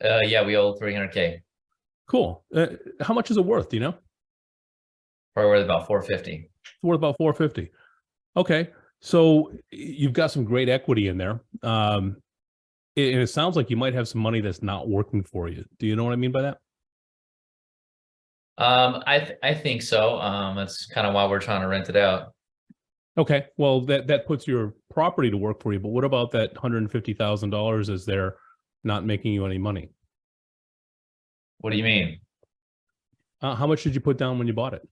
Speaker 9: Yeah, we owe 300K.
Speaker 3: Cool. How much is it worth? Do you know?
Speaker 9: Probably worth about 450.
Speaker 3: It's worth about 450. Okay. So you've got some great equity in there. And it sounds like you might have some money that's not working for you. Do you know what I mean by that?
Speaker 9: I think so. That's kind of why we're trying to rent it out.
Speaker 3: Okay. Well, that puts your property to work for you. But what about that $150,000 as they're not making you any money?
Speaker 9: What do you mean?
Speaker 3: How much did you put down when you bought it?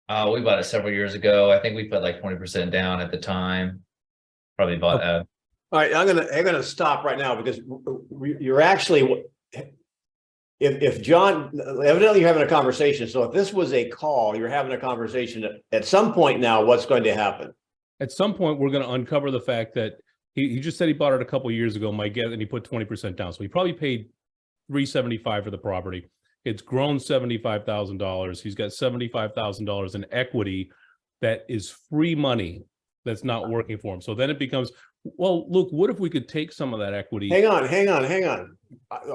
Speaker 9: We bought it several years ago. I think we put like 20% down at the time. Probably bought.
Speaker 1: All right, I'm gonna stop right now because you're actually, if John, evidently you're having a conversation. So if this was a call, you're having a conversation at some point now, what's going to happen?
Speaker 3: At some point, we're going to uncover the fact that he just said he bought it a couple of years ago, my guess, and he put 20% down. So he probably paid $375 for the property. It's grown $75,000. He's got $75,000 in equity that is free money that's not working for him. So then it becomes, well, Luke, what if we could take some of that equity?
Speaker 1: Hang on.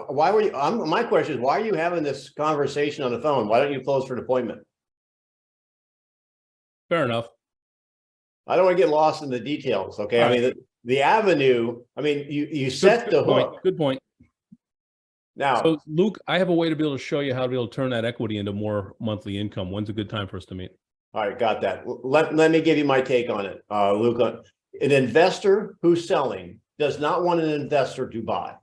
Speaker 1: Why were you, my question is, why are you having this conversation on the phone? Why don't you close for an appointment?
Speaker 3: Fair enough.
Speaker 1: I don't want to get lost in the details. Okay.
Speaker 3: All
Speaker 1: I mean, the avenue, I mean, you set the hook.
Speaker 3: Good point.
Speaker 1: Now,
Speaker 3: so Luke, I have a way to be able to show you how to be able to turn that equity into more monthly income. When's a good time for us to meet?
Speaker 1: all right, got that. Let me give you my take on it. Luke, an investor who's selling does not want an investor to buy.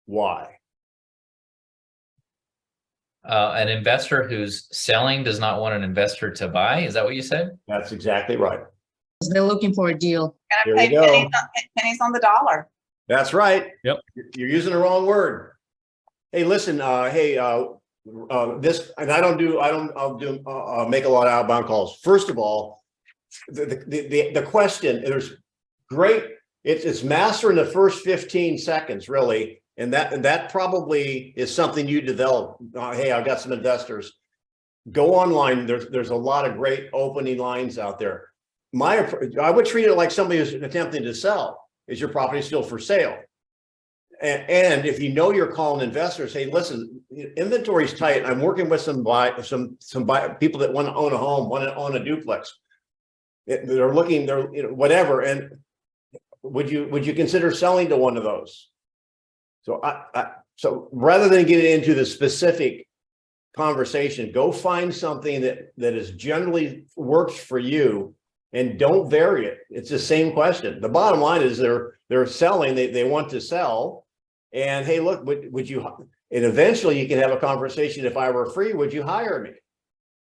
Speaker 1: Why?
Speaker 9: An investor who's selling does not want an investor to buy. Is that what you said?
Speaker 1: That's exactly right.
Speaker 8: They're looking for a deal.
Speaker 1: Here we go.
Speaker 7: Pennies on the dollar.
Speaker 1: That's right.
Speaker 3: Yep.
Speaker 1: You're using the wrong word. Hey, listen, this, and I'll make a lot of outbound calls. First of all, the question, there's great, it's mastering the first 15 seconds, really. And that probably is something you develop. Hey, I've got some investors. Go online. There's a lot of great opening lines out there. I would treat it like somebody who's attempting to sell. Is your property still for sale? And if you know you're calling investors, hey, listen, inventory's tight. I'm working with some people that want to own a home, want to own a duplex. They're looking, whatever. And would you consider selling to one of those? So so rather than get into the specific conversation, go find something that is generally works for you and don't vary it. It's the same question. The bottom line is they're selling, they want to sell. And hey, look, would you, and eventually you can have a conversation. If I were free, would you hire me?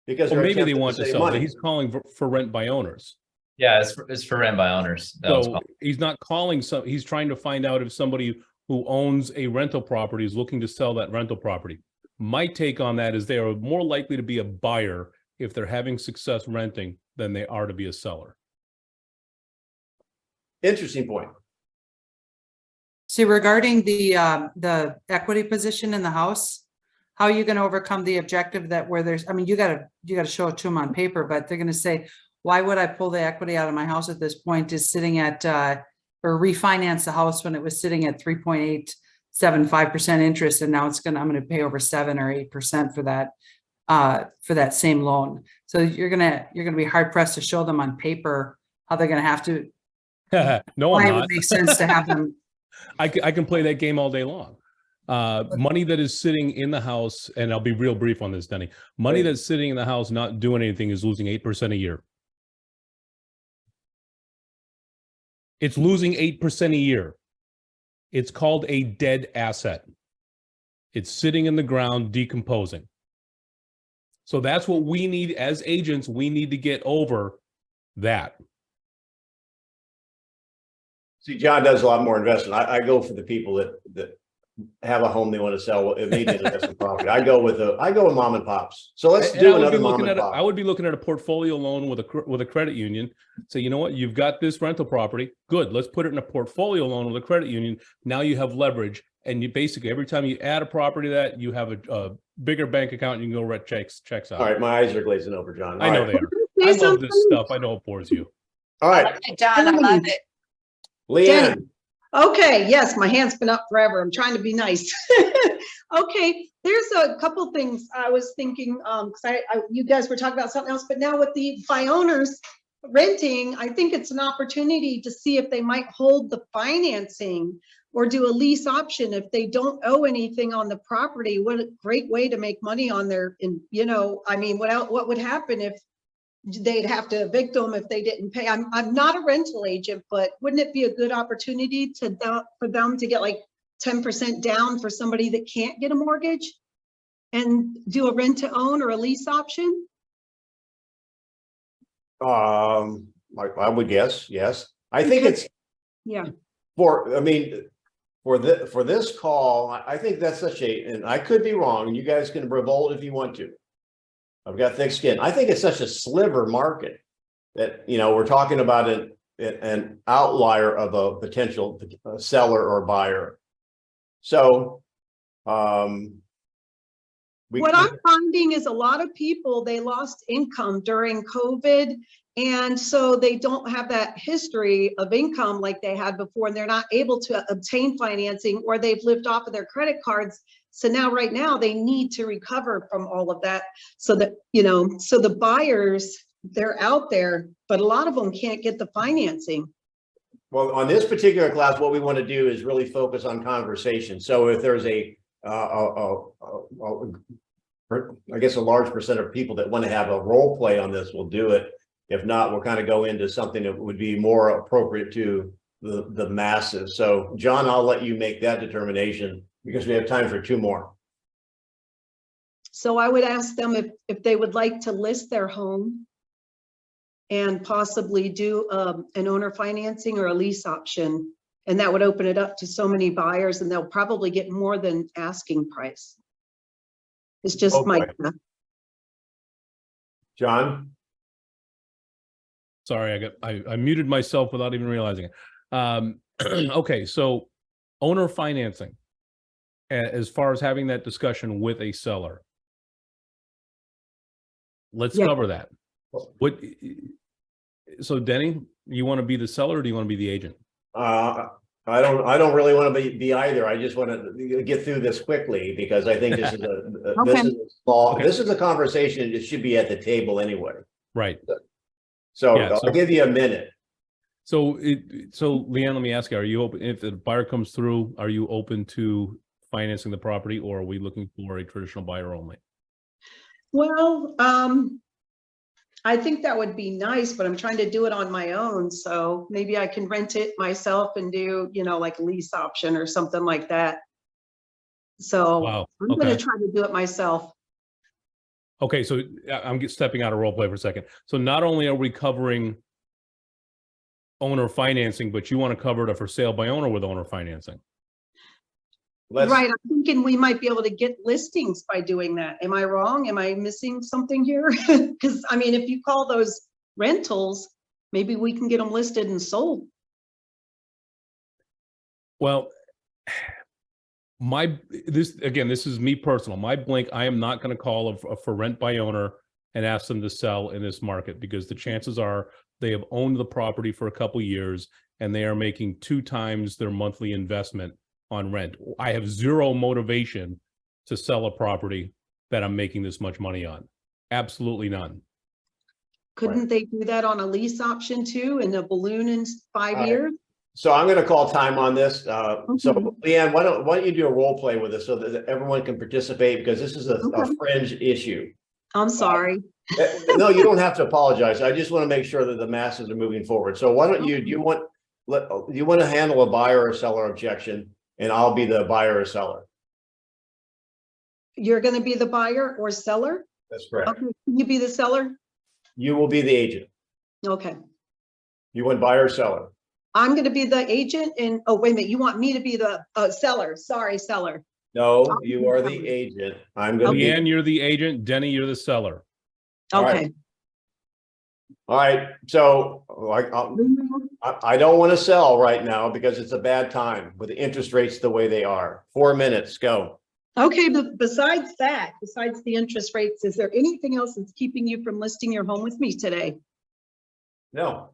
Speaker 1: Because
Speaker 3: maybe they want to sell, but he's calling for rent by owners.
Speaker 9: Yeah, it's for rent by owners.
Speaker 3: So he's not calling he's trying to find out if somebody who owns a rental property is looking to sell that rental property. My take on that is they are more likely to be a buyer if they're having success renting than they are to be a seller.
Speaker 1: Interesting point.
Speaker 6: See, regarding the equity position in the house, how are you going to overcome the objective that where there's, I mean, you got to show it to them on paper, but they're going to say, why would I pull the equity out of my house at this point is sitting at, or refinance the house when it was sitting at 3.875% interest. And now I'm going to pay over 7 or 8% for that same loan. So you're going to be hard pressed to show them on paper how they're going to have to.
Speaker 3: No,
Speaker 6: why
Speaker 3: I'm
Speaker 6: it
Speaker 3: not.
Speaker 6: would make sense to have them.
Speaker 3: I can play that game all day long. Money that is sitting in the house, and I'll be real brief on this, Denny. Money that's sitting in the house not doing anything is losing 8% a year. It's losing 8% a year. It's called a dead asset. It's sitting in the ground decomposing. So that's what we need as agents. We need to get over that.
Speaker 1: See, John does a lot more investment. I go for the people that have a home they want to sell, it may be an investment property. I go with mom and pops. So let's
Speaker 3: And
Speaker 1: do
Speaker 3: I would be
Speaker 1: another mom
Speaker 3: looking
Speaker 1: and
Speaker 3: at I
Speaker 1: pop.
Speaker 3: would be looking at a portfolio loan with a credit union. So you know what? You've got this rental property. Good. Let's put it in a portfolio loan with a credit union. Now you have leverage, and you basically every time you add a property to that, you have a bigger bank account. And you can go write checks out.
Speaker 1: All right, my eyes are glazing over, John.
Speaker 3: I know
Speaker 1: All right.
Speaker 3: they are. I love this stuff. I know it bores you.
Speaker 1: All right,
Speaker 10: John, I love it.
Speaker 1: Leanne.
Speaker 10: Okay, yes, my hand's been up forever. I'm trying to be nice. Okay, there's a couple things I was thinking, because you guys were talking about something else, but now with the by owners renting, I think it's an opportunity to see if they might hold the financing or do a lease option if they don't owe anything on the property. What a great way to make money on their, I mean, what would happen if they'd have to evict them if they didn't pay? I'm not a rental agent, but wouldn't it be a good opportunity for them to get like 10% down for somebody that can't get a mortgage and do a rent to own or a lease option?
Speaker 1: I would guess, yes. I think it's
Speaker 10: Yeah.
Speaker 1: for this call, I think that's and I could be wrong, and you guys can revolt if you want to. I've got thick skin. I think it's such a sliver market that, we're talking about an outlier of a potential seller or buyer. So,
Speaker 10: What I'm finding is a lot of people, they lost income during COVID. And so they don't have that history of income like they had before, and they're not able to obtain financing, or they've lived off of their credit cards. So now, right now, they need to recover from all of that so that, so the buyers, they're out there, but a lot of them can't get the financing.
Speaker 1: well, on this particular class, what we want to do is really focus on conversation. So if there's I guess a large percent of people that want to have a role play on this, we'll do it. If not, we'll kind of go into something that would be more appropriate to the masses. So John, I'll let you make that determination because we have time for two more.
Speaker 10: So I would ask them if they would like to list their home and possibly do an owner financing or a lease option. And that would open it up to so many buyers, and they'll probably get more than asking price. It's just my
Speaker 1: Okay. John?
Speaker 3: Sorry, I muted myself without even realizing it. Okay, so owner financing, as far as having that discussion with a seller. Let's cover that. So Denny, you want to be the seller or do you want to be the agent?
Speaker 1: I don't really want to be either. I just want to get through this quickly because I think this is this is a conversation that should be at the table anyway.
Speaker 3: Right.
Speaker 1: So
Speaker 3: Yeah,
Speaker 1: I'll give you a minute.
Speaker 3: So Leanne, let me ask you, are you open, if the buyer comes through, are you open to financing the property, or are we looking for a traditional buyer only?
Speaker 10: Well, I think that would be nice, but I'm trying to do it on my own. So maybe I can rent it myself and do, like a lease option or something like that. So
Speaker 3: Wow.
Speaker 10: I'm going to try to do it myself.
Speaker 3: Okay, so I'm stepping out of role play for a second. So not only are we covering owner financing, but you want to cover it for sale by owner with owner financing.
Speaker 10: Right. I'm thinking we might be able to get listings by doing that. Am I wrong? Am I missing something here? Because I mean, if you call those rentals, maybe we can get them listed and sold.
Speaker 3: Well, this is me personal. My blink, I am not going to call for rent by owner and ask them to sell in this market, because the chances are they have owned the property for a couple of years and they are making 2 times their monthly investment on rent. I have zero motivation to sell a property that I'm making this much money on. Absolutely none.
Speaker 10: Couldn't they do that on a lease option too, in a balloon in 5 years?
Speaker 1: So I'm going to call time on this. So Leanne, why don't you do a role play with us so that everyone can participate, because this is a fringe issue.
Speaker 10: I'm sorry.
Speaker 1: No, you don't have to apologize. I just want to make sure that the masses are moving forward. So why don't you want to handle a buyer or seller objection, and I'll be the buyer or seller.
Speaker 10: You're going to be the buyer or seller?
Speaker 1: That's correct.
Speaker 10: Okay. Can you be the seller?
Speaker 1: You will be the agent.
Speaker 10: Okay.
Speaker 1: You want buyer or seller?
Speaker 10: I'm gonna be the agent and, oh, wait a minute, you want me to be the seller? Sorry, seller.
Speaker 1: No, you are the agent. I'm gonna be,
Speaker 3: Leanne, you're the agent. Denny, you're the seller.
Speaker 1: All right.
Speaker 10: Okay.
Speaker 1: all right, so I don't want to sell right now because it's a bad time with the interest rates the way they are. 4 minutes, go.
Speaker 10: Okay, but besides that, besides the interest rates, is there anything else that's keeping you from listing your home with me today?
Speaker 1: No,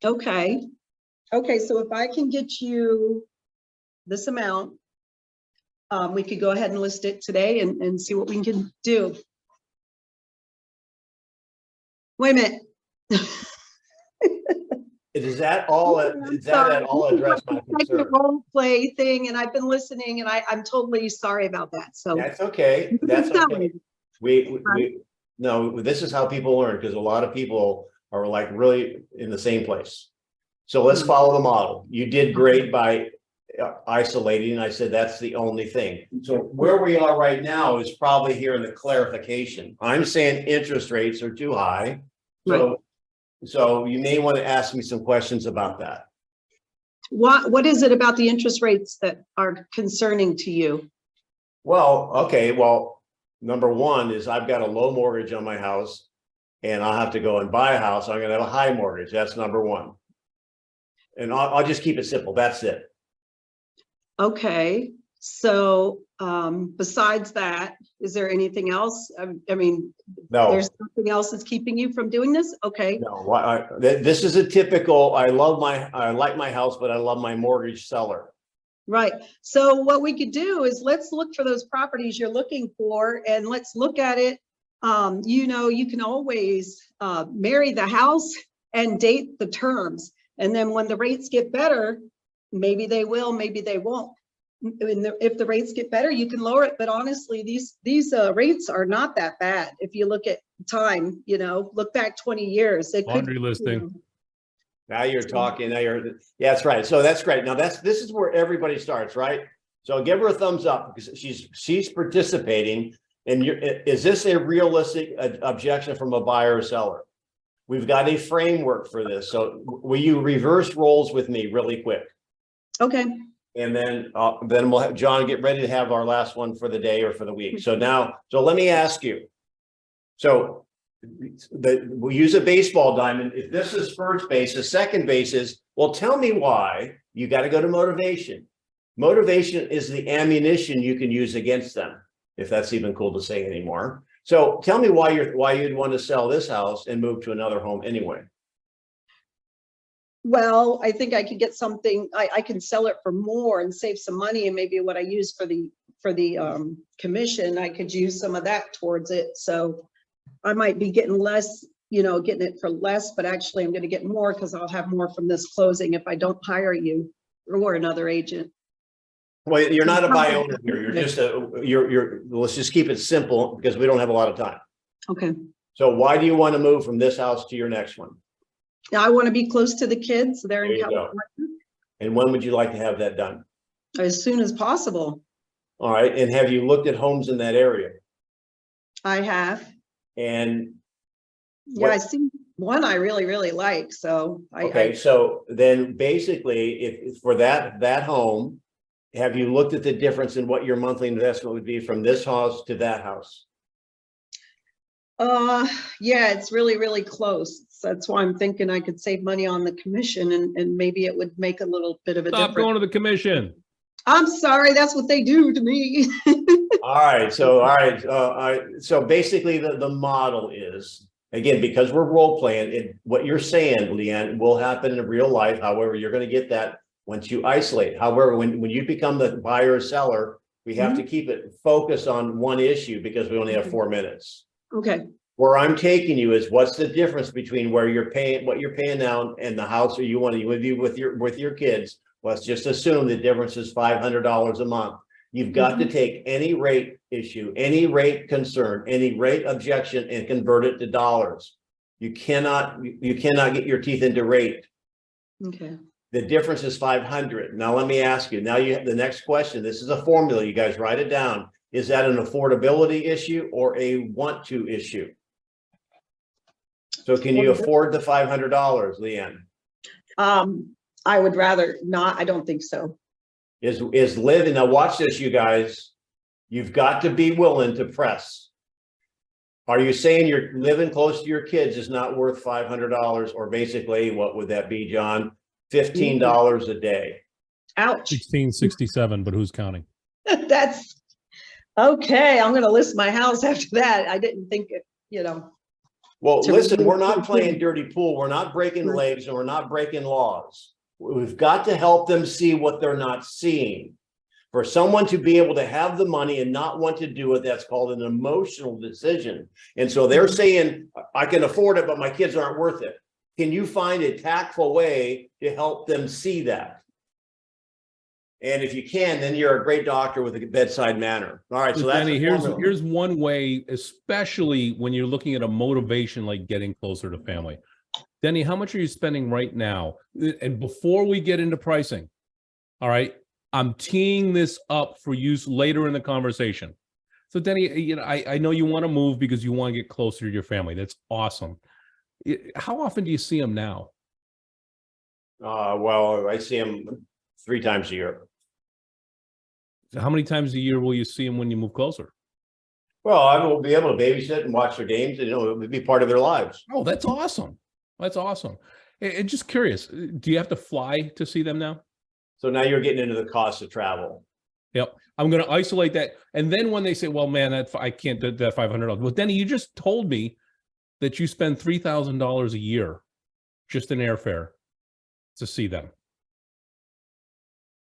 Speaker 10: Okay. Okay, so if I can get you this amount, we could go ahead and list it today and see what we can do. Wait a minute.
Speaker 1: is that all, is that at all address my
Speaker 10: Like the
Speaker 1: concern?
Speaker 10: role play thing, and I've been listening, and I'm totally sorry about that, so.
Speaker 1: That's okay, that's okay. No, this is how people learn, because a lot of people are like really in the same place. So let's follow the model. You did great by isolating. I said that's the only thing. So where we are right now is probably here in the clarification. I'm saying interest rates are too high. So you may want to ask me some questions about that.
Speaker 10: What is it about the interest rates that are concerning to you?
Speaker 1: Well, okay, well, number one is I've got a low mortgage on my house and I'll have to go and buy a house. I'm gonna have a high mortgage. That's number one. And I'll just keep it simple. That's it.
Speaker 10: Okay, so besides that, is there anything else? I mean,
Speaker 1: No.
Speaker 10: there's nothing else that's keeping you from doing this? Okay,
Speaker 1: No, this is a typical, I like my house, but I love my mortgage seller.
Speaker 10: right. So what we could do is let's look for those properties you're looking for and let's look at it. You know, you can always marry the house and date the terms. And then when the rates get better, maybe they will, maybe they won't. If the rates get better, you can lower it. But honestly, these rates are not that bad. If you look at time, you know, look back 20 years. It could,
Speaker 3: Laundry listing.
Speaker 1: Now you're talking, yeah, that's right. So that's great. Now this is where everybody starts, right? So give her a thumbs up because she's participating. And is this a realistic objection from a buyer or seller? We've got a framework for this. So will you reverse roles with me really quick?
Speaker 10: Okay.
Speaker 1: And then we'll have John get ready to have our last one for the day or for the week. So let me ask you. So we'll use a baseball diamond. If this is first base, the second base is, well, tell me why. You got to go to motivation. Motivation is the ammunition you can use against them, if that's even cool to say anymore. So tell me why you'd want to sell this house and move to another home anyway.
Speaker 10: Well, I think I could get something, I can sell it for more and save some money, and maybe what I use for the commission, I could use some of that towards it. So I might be getting less, you know, getting it for less, but actually I'm going to get more because I'll have more from this closing if I don't hire you or another agent.
Speaker 1: Well, you're not a buy owner here. You're just let's just keep it simple because we don't have a lot of time.
Speaker 10: Okay.
Speaker 1: So why do you want to move from this house to your next one?
Speaker 10: Now I want to be close to the kids. They're
Speaker 1: There
Speaker 10: in
Speaker 1: you go.
Speaker 10: California
Speaker 1: And when would you like to have that done?
Speaker 10: as soon as possible.
Speaker 1: All right. And have you looked at homes in that area?
Speaker 10: I have.
Speaker 1: And
Speaker 10: Yeah, I see one I really, really like. So
Speaker 1: okay, so then basically, if for that home, have you looked at the difference in what your monthly investment would be from this house to that house?
Speaker 10: Yeah, it's really, really close. So that's why I'm thinking I could save money on the commission and maybe it would make a little bit of a
Speaker 3: Stop
Speaker 10: difference.
Speaker 3: going to the commission.
Speaker 10: I'm sorry, that's what they do to me.
Speaker 1: All right, so basically the model is, again, because we're role playing, what you're saying, Leanne, will happen in real life. However, you're going to get that once you isolate. However, when you become the buyer or seller, we have to keep it focused on one issue because we only have 4 minutes.
Speaker 10: Okay,
Speaker 1: Where I'm taking you is what's the difference between where you're paying, what you're paying now and the house or you want to live with your kids. Let's just assume the difference is $500 a month. You've got to take any rate issue, any rate concern, any rate objection and convert it to dollars. You cannot get your teeth into rate.
Speaker 10: okay.
Speaker 1: The difference is 500. Now, let me ask you, now you have the next question. This is a formula. You guys write it down. Is that an affordability issue or a want to issue? So can you afford the $500, Leanne?
Speaker 10: I would rather not. I don't think so.
Speaker 1: Is living, now watch this, you guys. You've got to be willing to press. Are you saying you're living close to your kids is not worth $500, or basically, what would that be, John? $15 a day.
Speaker 10: Ouch.
Speaker 3: 1667, but who's counting?
Speaker 10: That's okay. I'm gonna list my house after that. I didn't think it,
Speaker 1: Well,
Speaker 10: To
Speaker 1: listen,
Speaker 10: remove
Speaker 1: we're not
Speaker 10: the
Speaker 1: playing
Speaker 10: thing.
Speaker 1: dirty pool. We're not breaking
Speaker 10: Right.
Speaker 1: legs, and we're not breaking laws. We've got to help them see what they're not seeing. For someone to be able to have the money and not want to do it, that's called an emotional decision. And so they're saying, I can afford it, but my kids aren't worth it. Can you find a tactful way to help them see that? And if you can, then you're a great doctor with a bedside manner. All right, so that's
Speaker 3: Denny,
Speaker 1: the formula.
Speaker 3: here's one way, especially when you're looking at a motivation like getting closer to family. Denny, how much are you spending right now? And before we get into pricing, all right, I'm teeing this up for use later in the conversation. So Denny, I know you want to move because you want to get closer to your family. That's awesome. How often do you see them now?
Speaker 1: Well, I see them 3 times a year.
Speaker 3: How many times a year will you see them when you move closer?
Speaker 1: Well, I will be able to babysit and watch their games, and it'll be part of their lives.
Speaker 3: Oh, that's awesome. That's awesome. And just curious, do you have to fly to see them now?
Speaker 1: So now you're getting into the cost of travel.
Speaker 3: Yep. I'm going to isolate that. And then when they say, well, man, I can't do that $500. Well, Denny, you just told me that you spend $3,000 a year just in airfare to see them.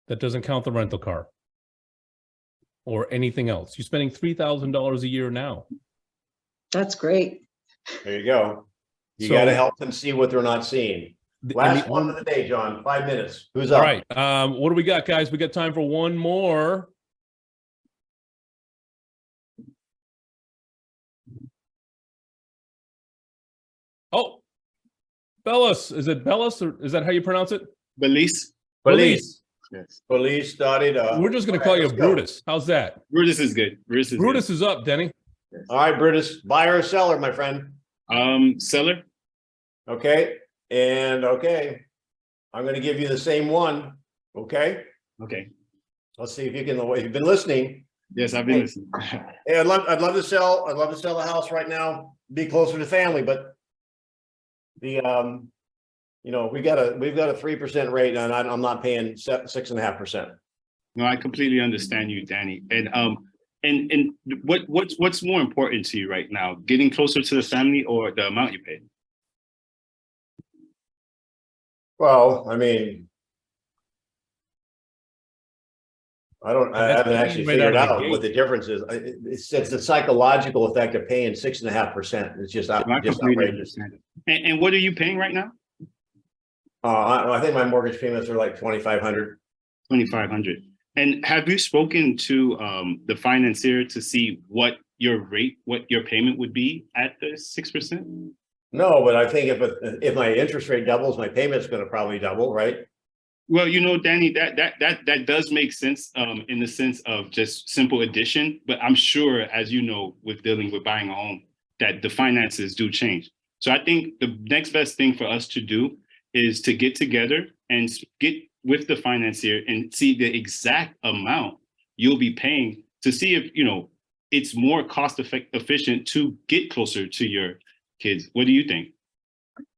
Speaker 3: That doesn't count the rental car or anything else. You're spending $3,000 a year now.
Speaker 10: that's great.
Speaker 1: There you go. You
Speaker 3: So-
Speaker 1: got to help them see what they're not seeing.
Speaker 3: And
Speaker 1: Last
Speaker 3: the-
Speaker 1: one of the day, John, 5 minutes. Who's
Speaker 3: All
Speaker 1: up?
Speaker 3: right. What do we got, guys? We got time for one more. Oh, Bellis. Is it Bellis, or is that how you pronounce it?
Speaker 11: Belize.
Speaker 1: Police.
Speaker 11: Yes.
Speaker 1: Police started.
Speaker 3: We're just going to call you Brutus. How's that?
Speaker 11: Brutus is good. Brutus is
Speaker 3: Brutus is up, Denny.
Speaker 11: good.
Speaker 1: All right, Brutus, buyer or seller, my friend.
Speaker 11: Seller.
Speaker 1: Okay. And okay. I'm going to give you the same one. Okay.
Speaker 11: Okay.
Speaker 1: Let's see if you can, if you've been listening.
Speaker 11: Yes, I've been listening.
Speaker 1: Hey, I'd love to sell a house right now, be closer to family, but the, we've got a 3% rate, and I'm not paying 6.5%.
Speaker 11: No, I completely understand you, Danny. And what's more important to you right now, getting closer to the family or the amount you pay?
Speaker 1: Well, I mean, I haven't actually
Speaker 3: right out
Speaker 1: figured
Speaker 3: of the
Speaker 1: out
Speaker 3: gate.
Speaker 1: what the difference is. It's the psychological effect of paying 6.5%. It's just
Speaker 11: I completely
Speaker 1: outrageous.
Speaker 11: understand it. And what are you paying right now?
Speaker 1: I think my mortgage payments are like 2,500.
Speaker 11: 2,500. And have you spoken to the financier to see what your payment would be at the 6%?
Speaker 1: No, but I think if my interest rate doubles, my payment's going to probably double, right?
Speaker 11: Well, Danny, that does make sense in the sense of just simple addition. But I'm sure, as you know, with dealing with buying a home, that the finances do change. So I think the next best thing for us to do is to get together and get with the financier and see the exact amount you'll be paying to see if, it's more cost efficient to get closer to your kids. What do you think?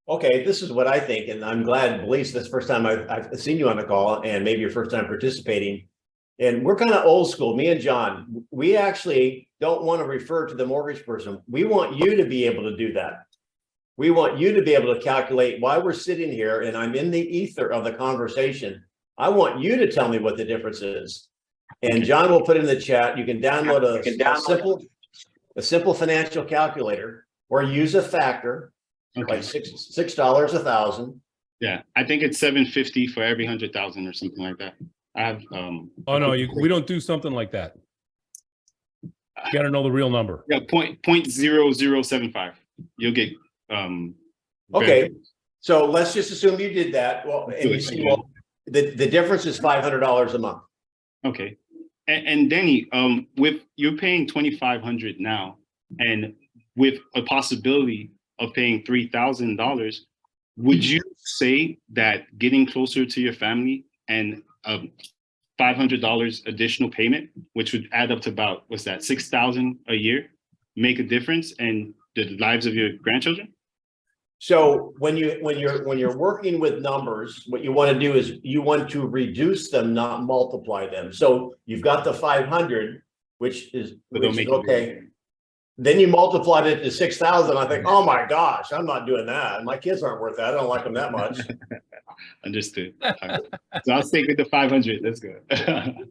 Speaker 1: Okay, this is what I think, and I'm glad, Belize, this is the first time I've seen you on the call, and maybe your first time participating. And we're kind of old school, me and John. We actually don't want to refer to the mortgage person. We want you to be able to do that. We want you to be able to calculate while we're sitting here and I'm in the ether of the conversation. I want you to tell me what the difference is. And John will put it in the chat. You can download a simple financial calculator or use a factor.
Speaker 11: Okay.
Speaker 1: Like $6 a thousand.
Speaker 11: Yeah, I think it's $750 for every 100,000 or something like that. I have.
Speaker 3: Oh no, we don't do something like that. You got to know the real number.
Speaker 11: Yeah, 0.0075. You'll get.
Speaker 1: Okay, so let's just assume you did that. Well, and you see, well, the difference is $500 a month.
Speaker 11: Okay, and Denny, with you're paying $2,500 now, and with a possibility of paying $3,000, would you say that getting closer to your family and $500 additional payment, which would add up to about, what's that, $6,000 a year, make a difference in the lives of your grandchildren?
Speaker 1: So when you're working with numbers, what you want to do is you want to reduce them, not multiply them. So you've got the 500, which is okay. Then you multiplied it to 6,000. I think, oh my gosh, I'm not doing that. My kids aren't worth that. I don't like them that much.
Speaker 11: Understood. So I'll stick with the 500. That's good.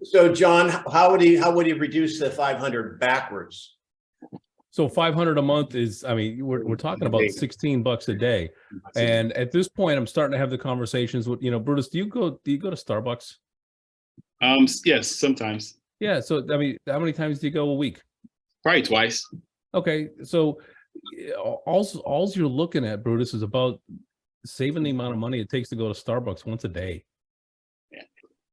Speaker 1: So John, how would he reduce the 500 backwards?
Speaker 3: So 500 a month is, I mean, we're talking about $16 a day. And at this point, I'm starting to have the conversations with, Brutus, do you go to Starbucks?
Speaker 11: Yes, sometimes.
Speaker 3: Yeah. So, I mean, how many times do you go a week?
Speaker 11: Probably twice.
Speaker 3: Okay. So all you're looking at, Brutus, is about saving the amount of money it takes to go to Starbucks once a day.
Speaker 11: Yeah.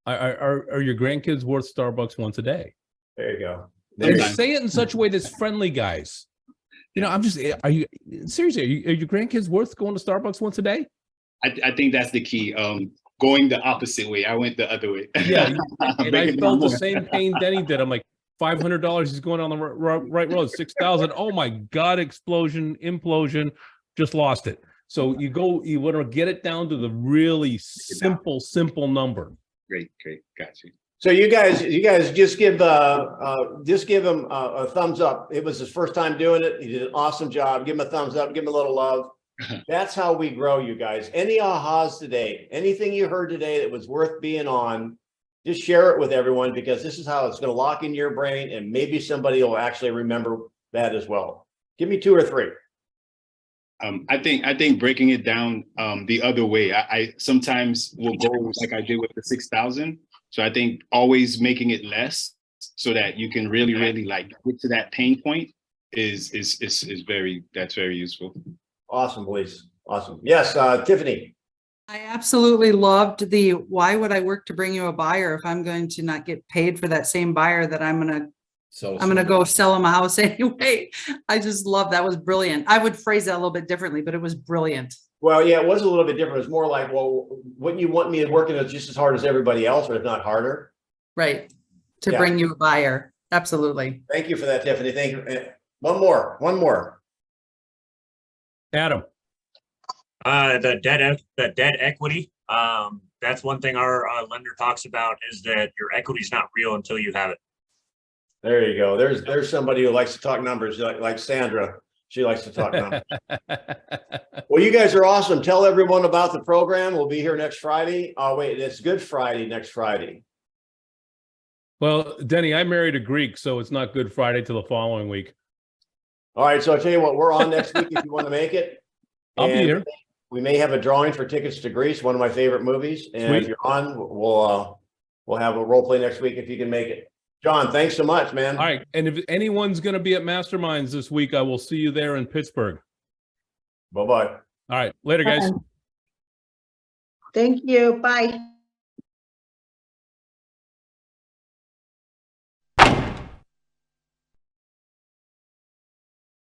Speaker 3: Are your grandkids worth Starbucks once a day?
Speaker 1: There you go.
Speaker 3: And say it in such a way that's friendly, guys. I'm just, are you seriously, are your grandkids worth going to Starbucks once a day?
Speaker 11: I think that's the key. Going the opposite way. I went the other way.
Speaker 3: Yeah. And I felt the same pain Denny did. I'm like, $500, he's going on the right road. 6,000. Oh my God, explosion, implosion, just lost it. So you want to get it down to the really simple number.
Speaker 11: Great. Got you.
Speaker 1: So you guys just give him a thumbs up. It was his first time doing it. He did an awesome job. Give him a thumbs up. Give him a little love. That's how we grow, you guys. Any ahas today? Anything you heard today that was worth being on? Just share it with everyone, because this is how it's going to lock in your brain, and maybe somebody will actually remember that as well. Give me 2 or 3.
Speaker 11: I think breaking it down the other way. I sometimes will go like I did with the 6,000. So I think always making it less so that you can really like get to that pain point is very useful.
Speaker 1: Awesome, Elise. Awesome. Yes, Tiffany.
Speaker 6: I absolutely loved why would I work to bring you a buyer if I'm going to not get paid for that same buyer that I'm going to go sell them a house anyway. I just love that. Was brilliant. I would phrase that a little bit differently, but it was brilliant.
Speaker 1: Well, yeah, it was a little bit different. It was more like, well, wouldn't you want me working just as hard as everybody else, or if not harder?
Speaker 6: Right. To bring you a buyer. Absolutely.
Speaker 1: Thank you for that, Tiffany. Thank you. One more.
Speaker 3: Adam.
Speaker 12: The debt equity. That's one thing our lender talks about, is that your equity is not real until you have it.
Speaker 1: There you go. There's somebody who likes to talk numbers, like Sandra. She likes to talk numbers. Well, you guys are awesome. Tell everyone about the program. We'll be here next Friday. Oh, wait, it's Good Friday next Friday.
Speaker 3: Well, Denny, I married a Greek, so it's not Good Friday till the following week. All
Speaker 1: right, so I'll tell you what, we're on next week if you want to make it.
Speaker 3: I'll be here.
Speaker 1: We may have a drawing for tickets to Greece, one of my favorite movies. And
Speaker 3: Sweet.
Speaker 1: If you're on, we'll have a role play next week if you can make it. John, thanks so much, man.
Speaker 3: All right. And if anyone's going to be at Masterminds this week, I will see you there in Pittsburgh.
Speaker 1: Bye-bye.
Speaker 3: All right. Later, guys.
Speaker 10: Thank you. Bye.